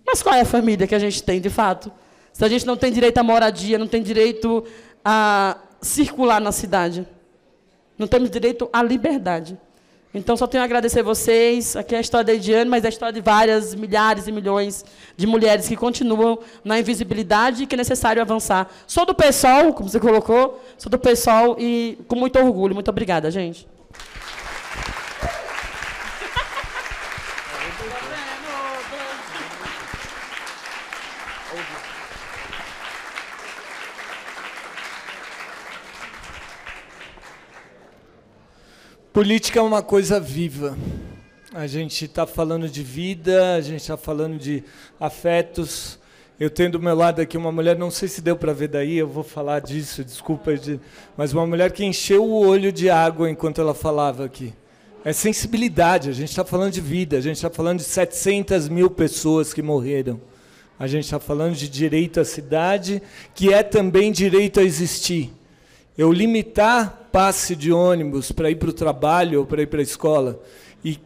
Mas qual é a família que a gente tem, de fato? Se a gente não tem direito à moradia, não tem direito a circular na cidade, não temos direito à liberdade. Então, só tenho a agradecer vocês. Aqui é a história da Ediane, mas é a história de várias, milhares e milhões de mulheres que continuam na invisibilidade e que é necessário avançar. Sou do PSOL, como você colocou, sou do PSOL e com muito orgulho. Muito obrigada, gente. Política é uma coisa viva. A gente está falando de vida, a gente está falando de afetos. Eu tenho do meu lado aqui uma mulher, não sei se deu para ver daí, eu vou falar disso, desculpa, mas uma mulher que encheu o olho de água enquanto ela falava aqui. É sensibilidade, a gente está falando de vida, a gente está falando de 700 mil pessoas que morreram. A gente está falando de direito à cidade, que é também direito a existir. Eu limitar passe de ônibus para ir para o trabalho ou para ir para a escola e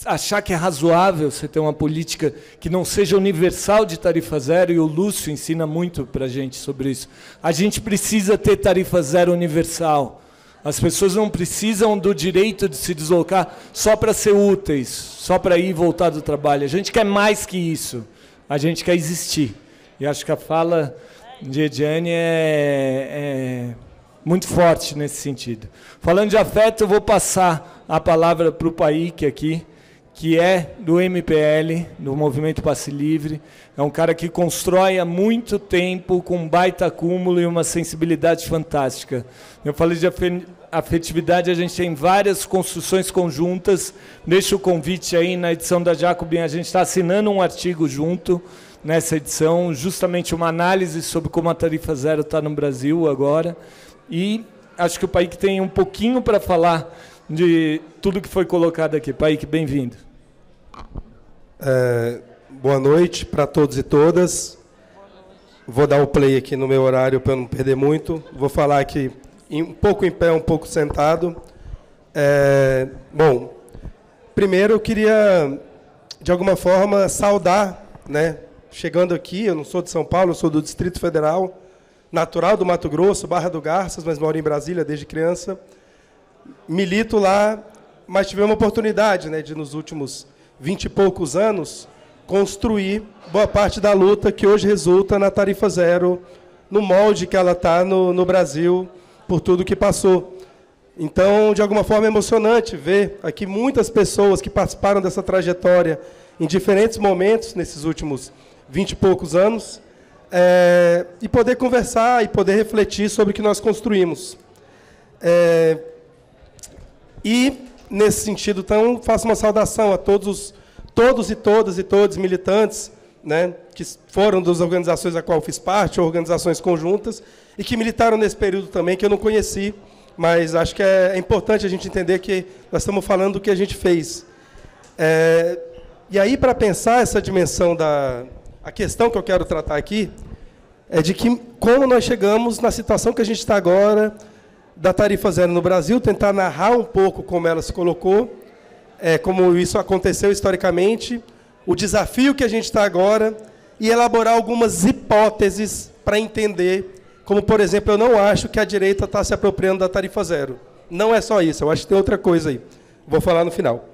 achar que é razoável você ter uma política que não seja universal de tarifa zero, e o Lúcio ensina muito para a gente sobre isso. A gente precisa ter tarifa zero universal. As pessoas não precisam do direito de se deslocar só para ser úteis, só para ir e voltar do trabalho. A gente quer mais que isso. A gente quer existir. E acho que a fala de Ediane é muito forte nesse sentido. Falando de afeto, eu vou passar a palavra para o Paik aqui, que é do MPL, do Movimento Passe Livre. É um cara que constrói há muito tempo, com um baita acúmulo e uma sensibilidade fantástica. Eu falei de afetividade, a gente tem várias construções conjuntas. Deixa o convite aí, na edição da Jacobin, a gente está assinando um artigo junto nessa edição, justamente uma análise sobre como a tarifa zero está no Brasil agora. E acho que o Paik tem um pouquinho para falar de tudo que foi colocado aqui. Paik, bem-vindo. Boa noite para todos e todas. Vou dar o play aqui no meu horário para não perder muito. Vou falar aqui um pouco em pé, um pouco sentado. Bom, primeiro eu queria, de alguma forma, saudar, né? Chegando aqui, eu não sou de São Paulo, eu sou do Distrito Federal, natural do Mato Grosso, Barra do Garças, mas moro em Brasília desde criança. Milito lá, mas tive uma oportunidade, né, de, nos últimos 20 e poucos anos, construir boa parte da luta que hoje resulta na tarifa zero, no molde que ela está no Brasil, por tudo que passou. Então, de alguma forma, é emocionante ver aqui muitas pessoas que participaram dessa trajetória em diferentes momentos, nesses últimos 20 e poucos anos, e poder conversar e poder refletir sobre o que nós construímos. E, nesse sentido, então, faço uma saudação a todos e todos militantes, né, que foram das organizações a qual eu fiz parte, ou organizações conjuntas, e que militaram nesse período também, que eu não conheci, mas acho que é importante a gente entender que nós estamos falando do que a gente fez. E aí, para pensar essa dimensão a questão que eu quero tratar aqui, é de que como nós chegamos na situação que a gente está agora, da tarifa zero no Brasil, tentar narrar um pouco como ela se colocou, como isso aconteceu historicamente, o desafio que a gente está agora, e elaborar algumas hipóteses para entender, como, por exemplo, eu não acho que a direita está se apropriando da tarifa zero. Não é só isso, eu acho que tem outra coisa aí. Vou falar no final.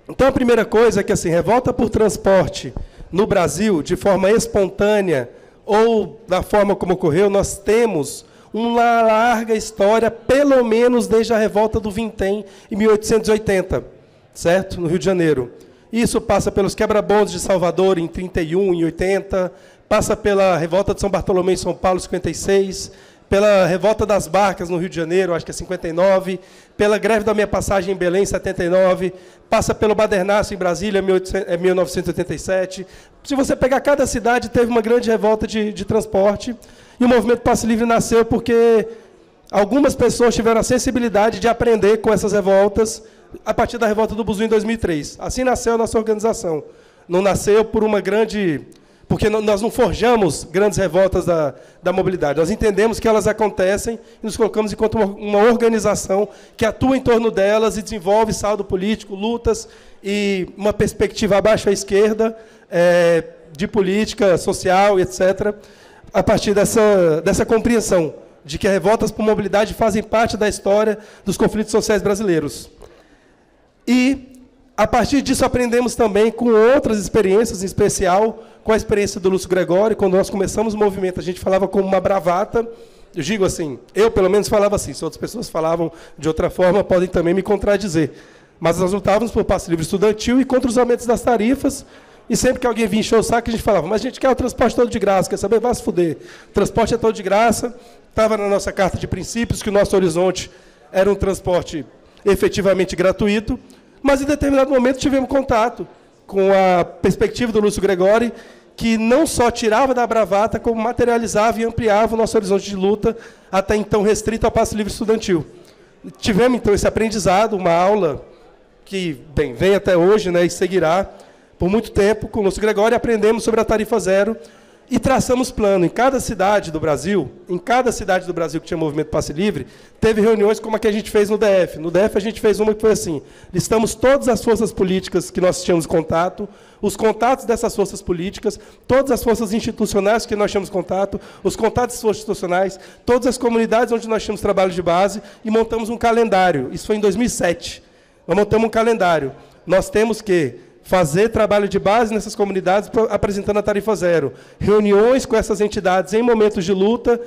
Então, a primeira coisa é que, assim, revolta por transporte no Brasil, de forma espontânea, ou da forma como ocorreu, nós temos uma larga história, pelo menos desde a revolta do Vintém, em 1880, certo? No Rio de Janeiro. Isso passa pelos quebra-bondes de Salvador, em 31, em 80, passa pela revolta de São Bartolomeu, em São Paulo, em 56, pela revolta das barcas, no Rio de Janeiro, acho que é 59, pela greve da minha passagem em Belém, em 79, passa pelo Badernaço, em Brasília, 1987. Se você pegar cada cidade, teve uma grande revolta de transporte, e o movimento Passe Livre nasceu porque algumas pessoas tiveram a sensibilidade de aprender com essas revoltas a partir da revolta do Buzu em 2003. Assim nasceu a nossa organização. Não nasceu por uma grande... Porque nós não forjamos grandes revoltas da mobilidade. Nós entendemos que elas acontecem e nos colocamos enquanto uma organização que atua em torno delas e desenvolve saldo político, lutas e uma perspectiva abaixo à esquerda, de política social, etc., a partir dessa compreensão de que as revoltas por mobilidade fazem parte da história dos conflitos sociais brasileiros. E, a partir disso, aprendemos também com outras experiências, em especial com a experiência do Lúcio Gregório. Quando nós começamos o movimento, a gente falava como uma bravata. Eu digo assim, eu pelo menos falava assim, se outras pessoas falavam de outra forma, podem também me contradizer. Mas nós lutávamos por passe livre estudantil e contra os aumentos das tarifas. E sempre que alguém vinha encher o saco, a gente falava, mas a gente quer o transporte todo de graça, quer saber? Vai se fuder. O transporte é todo de graça. Estava na nossa carta de princípios que o nosso horizonte era um transporte efetivamente gratuito, mas em determinado momento tivemos contato com a perspectiva do Lúcio Gregóri, que não só tirava da bravata, como materializava e ampliava o nosso horizonte de luta, até então restrito ao passe livre estudantil. Tivemos, então, esse aprendizado, uma aula que, bem, vem até hoje, né, e seguirá por muito tempo com o Lúcio Gregóri, aprendemos sobre a tarifa zero e traçamos plano. Em cada cidade do Brasil que tinha movimento passe livre, teve reuniões como a que a gente fez no DF. No DF, a gente fez uma que foi assim: listamos todas as forças políticas que nós tínhamos contato, os contatos dessas forças políticas, todas as forças institucionais que nós tínhamos contato, os contatos das forças institucionais, todas as comunidades onde nós tínhamos trabalho de base, e montamos um calendário. Isso foi em 2007. Nós montamos um calendário. Nós temos que fazer trabalho de base nessas comunidades apresentando a tarifa zero. Reuniões com essas entidades em momentos de luta,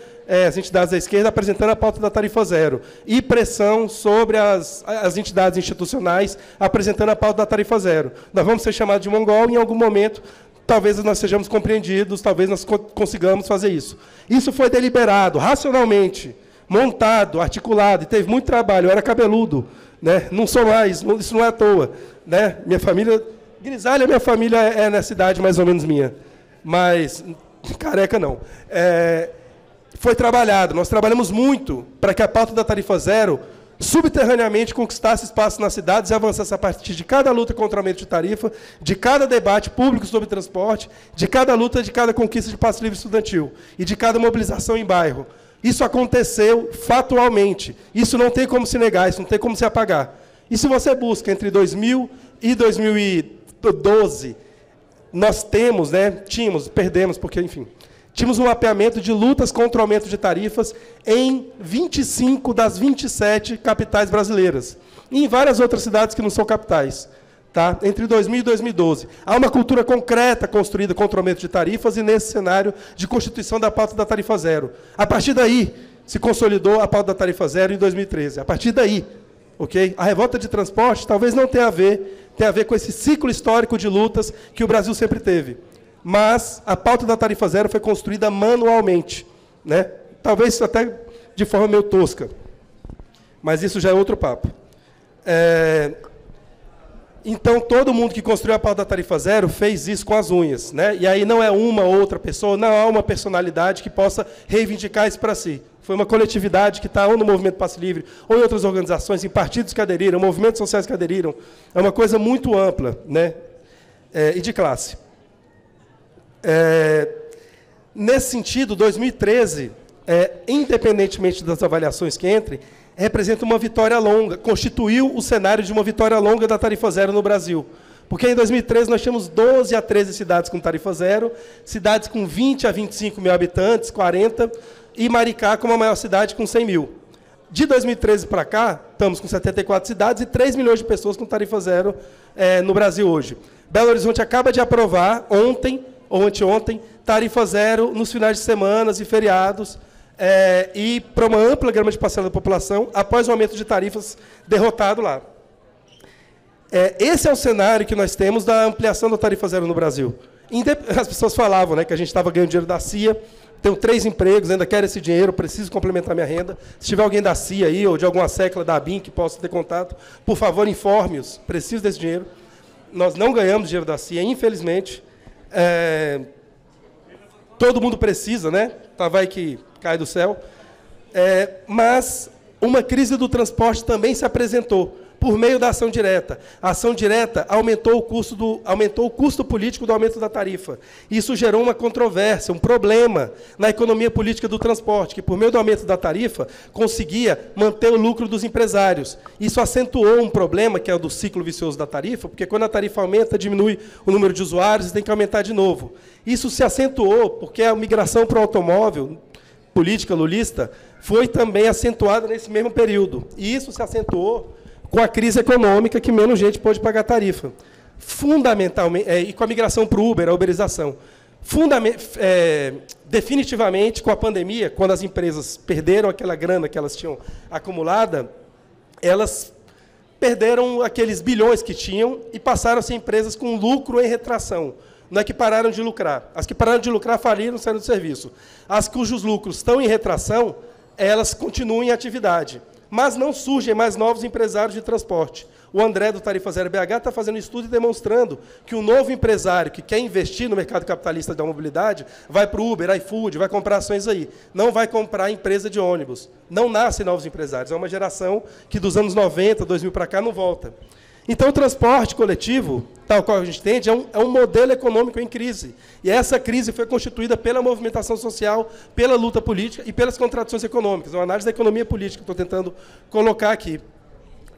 as entidades da esquerda apresentando a pauta da tarifa zero. E pressão sobre as entidades institucionais apresentando a pauta da tarifa zero. Nós vamos ser chamados de mongol em algum momento. Talvez nós sejamos compreendidos, talvez nós consigamos fazer isso. Isso foi deliberado, racionalmente, montado, articulado, e teve muito trabalho. Eu era cabeludo, né? Não sou mais, isso não é à toa, né? Minha família... Grisalha, minha família é nessa idade mais ou menos minha, mas careca não. Foi trabalhado, nós trabalhamos muito para que a pauta da tarifa zero subterraneamente conquistasse espaço nas cidades e avançasse a partir de cada luta contra o aumento de tarifa, de cada debate público sobre transporte, de cada luta, de cada conquista de passe livre estudantil e de cada mobilização em bairro. Isso aconteceu fatualmente. Isso não tem como se negar, isso não tem como se apagar. E se você busca entre 2000 e 2012, nós temos, né, perdemos, porque, enfim, tínhamos um mapeamento de lutas contra o aumento de tarifas em 25 das 27 capitais brasileiras, e em várias outras cidades que não são capitais, tá? Entre 2000 e 2012. Há uma cultura concreta construída contra o aumento de tarifas e nesse cenário de constituição da pauta da tarifa zero. A partir daí, se consolidou a pauta da tarifa zero em 2013. A partir daí, ok? A revolta de transporte talvez não tenha a ver com esse ciclo histórico de lutas que o Brasil sempre teve. Mas a pauta da tarifa zero foi construída manualmente, né? Talvez até de forma meio tosca. Mas isso já é outro papo. Então, todo mundo que construiu a pauta da tarifa zero fez isso com as unhas, né? E aí não é uma ou outra pessoa, não há uma personalidade que possa reivindicar isso para si. Foi uma coletividade que está ou no Movimento Passe Livre, ou em outras organizações, em partidos que aderiram, movimentos sociais que aderiram. É uma coisa muito ampla, né? E de classe. Nesse sentido, 2013, independentemente das avaliações que entrem, representa uma vitória longa, constituiu o cenário de uma vitória longa da tarifa zero no Brasil. Porque em 2013 nós tínhamos 12 a 13 cidades com tarifa zero, cidades com 20 a 25 mil habitantes, 40, e Maricá como a maior cidade com 100 mil. De 2013 para cá, estamos com 74 cidades e 3 milhões de pessoas com tarifa zero no Brasil hoje. Belo Horizonte acaba de aprovar, ontem ou anteontem, tarifa zero nos finais de semana e feriados, e para uma ampla gama de parcela da população, após o aumento de tarifas derrotado lá. Esse é o cenário que nós temos da ampliação da tarifa zero no Brasil. As pessoas falavam, né, que a gente estava ganhando dinheiro da CIA, tenho 3 empregos, ainda quero esse dinheiro, preciso complementar minha renda. Se tiver alguém da CIA aí, ou de alguma secla da ABIN que possa ter contato, por favor, informe-os, preciso desse dinheiro. Nós não ganhamos dinheiro da CIA, infelizmente. Todo mundo precisa, né? Tá, vai que cai do céu. Mas uma crise do transporte também se apresentou por meio da ação direta. A ação direta aumentou o custo político do aumento da tarifa. Isso gerou uma controvérsia, um problema na economia política do transporte, que, por meio do aumento da tarifa, conseguia manter o lucro dos empresários. Isso acentuou um problema, que é o do ciclo vicioso da tarifa, porque quando a tarifa aumenta, diminui o número de usuários e tem que aumentar de novo. Isso se acentuou porque a migração para o automóvel, política lulista, foi também acentuada nesse mesmo período. E isso se acentuou com a crise econômica, que menos gente pôde pagar tarifa. Fundamentalmente, e com a migração para o Uber, a uberização. Definitivamente, com a pandemia, quando as empresas perderam aquela grana que elas tinham acumulada, elas perderam aqueles bilhões que tinham e passaram a ser empresas com lucro em retração. Não é que pararam de lucrar. As que pararam de lucrar faliram, saíram do serviço. As cujos lucros estão em retração, elas continuam em atividade. mas não surgem mais novos empresários de transporte. O André, do Tarifa Zero BH, está fazendo um estudo e demonstrando que o novo empresário que quer investir no mercado capitalista da mobilidade vai para o Uber, iFood, vai comprar ações aí. Não vai comprar empresa de ônibus. Não nascem novos empresários. É uma geração que dos anos 90, 2000 para cá, não volta. Então, o transporte coletivo, tal qual a gente entende, é um modelo econômico em crise. E essa crise foi constituída pela movimentação social, pela luta política e pelas contradições econômicas. É uma análise da economia política que estou tentando colocar aqui.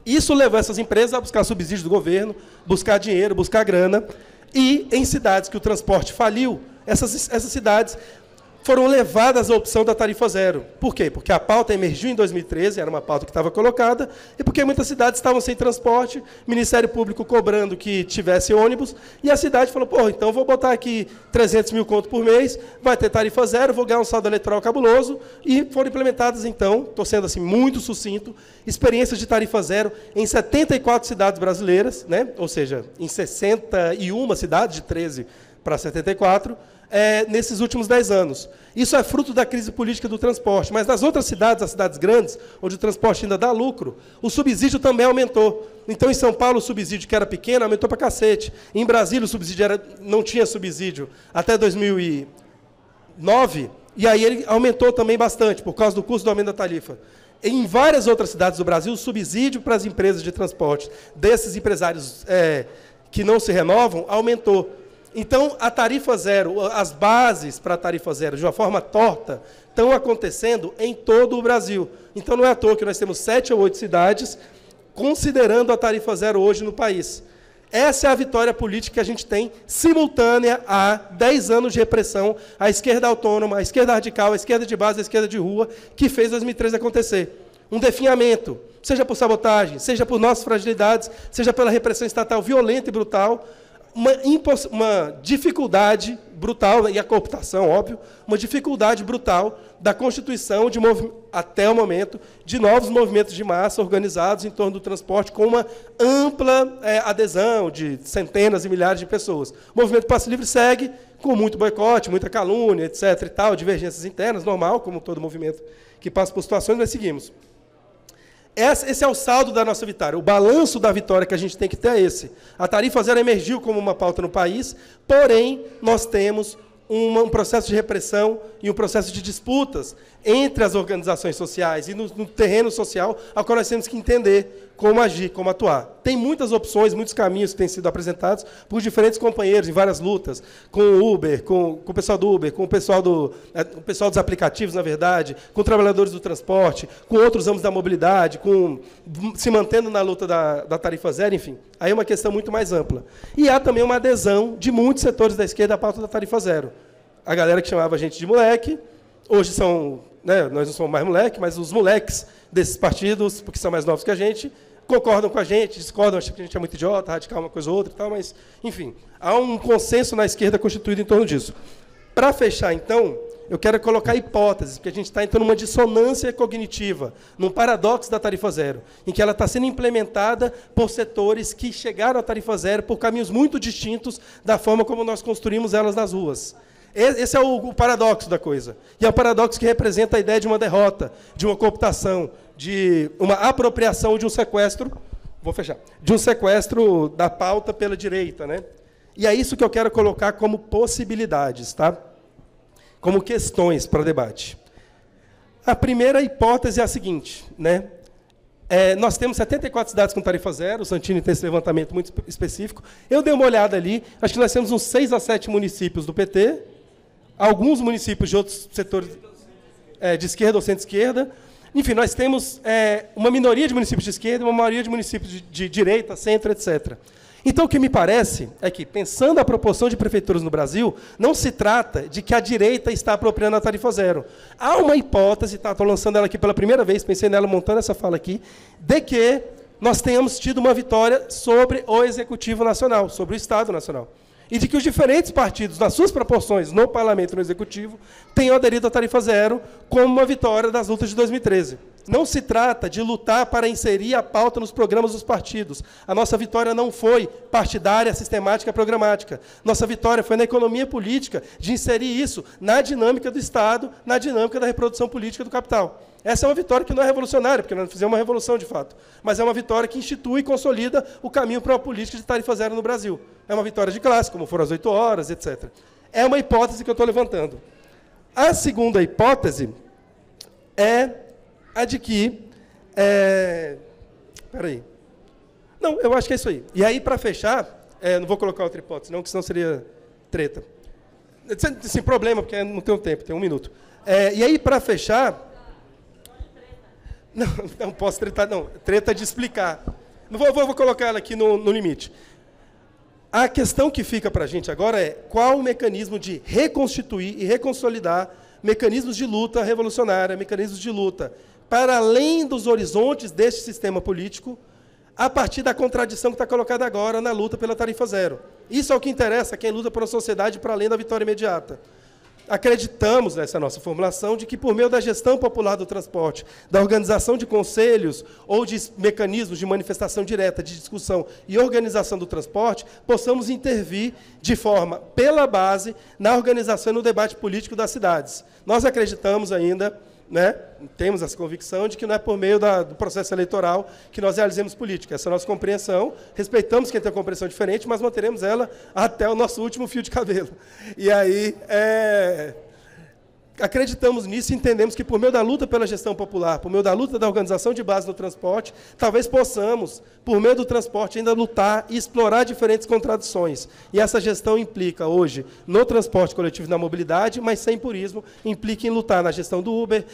Isso levou essas empresas a buscar subsídio do governo, buscar dinheiro, buscar grana. E, em cidades que o transporte faliu, essas cidades foram levadas à opção da tarifa zero. Por quê? Porque a pauta emergiu em 2013, era uma pauta que estava colocada, e porque muitas cidades estavam sem transporte, Ministério Público cobrando que tivesse ônibus, e a cidade falou, pô, então vou botar aqui 300 mil conto por mês, vai ter tarifa zero, vou ganhar um saldo eleitoral cabuloso, e foram implementadas, então, estou sendo assim muito sucinto, experiências de tarifa zero em 74 cidades brasileiras, né? Ou seja, em 61 cidades, de 13 para 74, nesses últimos 10 anos. Isso é fruto da crise política do transporte, mas nas outras cidades, as cidades grandes, onde o transporte ainda dá lucro, o subsídio também aumentou. Então, em São Paulo, o subsídio, que era pequeno, aumentou para cacete. Em Brasília, o subsídio não tinha subsídio até 2009, e aí ele aumentou também bastante, por causa do custo do aumento da tarifa. Em várias outras cidades do Brasil, o subsídio para as empresas de transporte desses empresários que não se renovam aumentou. Então, a tarifa zero, as bases para a tarifa zero, de uma forma torta, estão acontecendo em todo o Brasil. Então, não é à toa que nós temos 7 ou 8 cidades considerando a tarifa zero hoje no país. Essa é a vitória política que a gente tem, simultânea a 10 anos de repressão à esquerda autônoma, à esquerda radical, à esquerda de base, à esquerda de rua, que fez 2013 acontecer. Um definhamento, seja por sabotagem, seja por nossas fragilidades, seja pela repressão estatal violenta e brutal, uma dificuldade brutal, e a cooptação, óbvio, uma dificuldade brutal da constituição, até o momento, de novos movimentos de massa organizados em torno do transporte, com uma ampla adesão de centenas e milhares de pessoas. O movimento Passe Livre segue com muito boicote, muita calúnia, etc. e tal, divergências internas, normal, como todo movimento que passa por situações, nós seguimos. Esse é o saldo da nossa vitória. O balanço da vitória que a gente tem que ter é esse. A tarifa zero emergiu como uma pauta no país, porém, nós temos um processo de repressão e um processo de disputas entre as organizações sociais e no terreno social, ao qual nós temos que entender como agir, como atuar. Tem muitas opções, muitos caminhos que têm sido apresentados por diferentes companheiros em várias lutas, com o Uber, com o pessoal do Uber, com o pessoal dos aplicativos, na verdade, com trabalhadores do transporte, com outros ramos da mobilidade, se mantendo na luta da tarifa zero, enfim. Aí é uma questão muito mais ampla. E há também uma adesão de muitos setores da esquerda à pauta da tarifa zero. A galera que chamava a gente de moleque, hoje são, né, nós não somos mais moleque, mas os moleques desses partidos, porque são mais novos que a gente, concordam com a gente, discordam, acham que a gente é muito idiota, radical, uma coisa ou outra, e tal, mas, enfim, há um consenso na esquerda constituído em torno disso. Para fechar, então, eu quero colocar hipóteses, porque a gente está entrando numa dissonância cognitiva, num paradoxo da tarifa zero, em que ela está sendo implementada por setores que chegaram à tarifa zero por caminhos muito distintos da forma como nós construímos elas nas ruas. Esse é o paradoxo da coisa. E é o paradoxo que representa a ideia de uma derrota, de uma cooptação, de uma apropriação de um sequestro, de um sequestro da pauta pela direita, né? E é isso que eu quero colocar como possibilidades, tá? Como questões para debate. A primeira hipótese é a seguinte, né? Nós temos 74 cidades com tarifa zero, o Santini tem esse levantamento muito específico. Eu dei uma olhada ali, acho que nós temos uns 6 a 7 municípios do PT, alguns municípios de outros setores de esquerda ou centro-esquerda. Enfim, nós temos uma minoria de municípios de esquerda e uma maioria de municípios de direita, centro, etc. Então, o que me parece é que, pensando a proporção de prefeituras no Brasil, não se trata de que a direita está apropriando a tarifa zero. Há uma hipótese, estou lançando ela aqui pela primeira vez, pensei nela montando essa fala aqui, de que nós tenhamos tido uma vitória sobre o Executivo Nacional, sobre o Estado Nacional. E de que os diferentes partidos, nas suas proporções, no Parlamento e no Executivo, tenham aderido à tarifa zero como uma vitória das lutas de 2013. Não se trata de lutar para inserir a pauta nos programas dos partidos. A nossa vitória não foi partidária, sistemática, programática. Nossa vitória foi na economia política, de inserir isso na dinâmica do Estado, na dinâmica da reprodução política do capital. Essa é uma vitória que não é revolucionária, porque nós não fizemos uma revolução de fato, mas é uma vitória que institui e consolida o caminho para uma política de tarifa zero no Brasil. É uma vitória de classe, como foram as 8 horas, etc. É uma hipótese que eu estou levantando. A segunda hipótese é a de que... Peraí. Não, eu acho que é isso aí. E aí, para fechar, não vou colocar outra hipótese, não, que senão seria treta. Sem problema, porque não tenho tempo, tem 1 minuto. E aí, para fechar... Não posso tretar, não. Treta de explicar. Vou colocar ela aqui no limite. A questão que fica para a gente agora é qual o mecanismo de reconstituir e reconsolidar mecanismos de luta revolucionária, mecanismos de luta para além dos horizontes deste sistema político, a partir da contradição que está colocada agora na luta pela tarifa zero. Isso é o que interessa a quem luta por uma sociedade para além da vitória imediata. Acreditamos nessa nossa formulação de que, por meio da gestão popular do transporte, da organização de conselhos ou de mecanismos de manifestação direta, de discussão e organização do transporte, possamos intervir de forma, pela base, na organização e no debate político das cidades. Nós acreditamos ainda, temos essa convicção de que não é por meio do processo eleitoral que nós realizemos política. Essa é a nossa compreensão. Respeitamos quem tem uma compreensão diferente, mas manteremos ela até o nosso último fio de cabelo. E aí, acreditamos nisso e entendemos que, por meio da luta pela gestão popular, por meio da luta da organização de base no transporte, talvez possamos, por meio do transporte, ainda lutar e explorar diferentes contradições. E essa gestão implica, hoje, no transporte coletivo e na mobilidade, mas sem purismo, implica em lutar na gestão do Uber,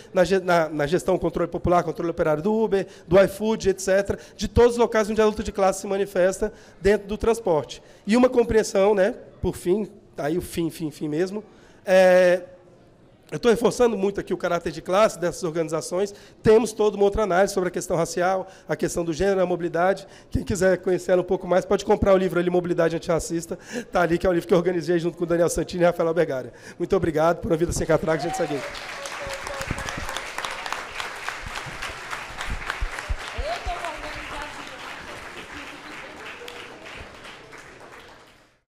na gestão controle popular, controle operário do Uber, do iFood, etc., de todos os locais onde a luta de classe se manifesta dentro do transporte. E uma compreensão, por fim, aí o fim mesmo, eu estou reforçando muito aqui o caráter de classe dessas organizações. Temos toda uma outra análise sobre a questão racial, a questão do gênero, a mobilidade. Quem quiser conhecer ela um pouco mais, pode comprar o livro ali, Mobilidade Antirracista. Está ali, que é o livro que eu organizei junto com o Daniel Santini e Rafael Albergaria. Muito obrigado por uma vida sem catraca, gente. Segue.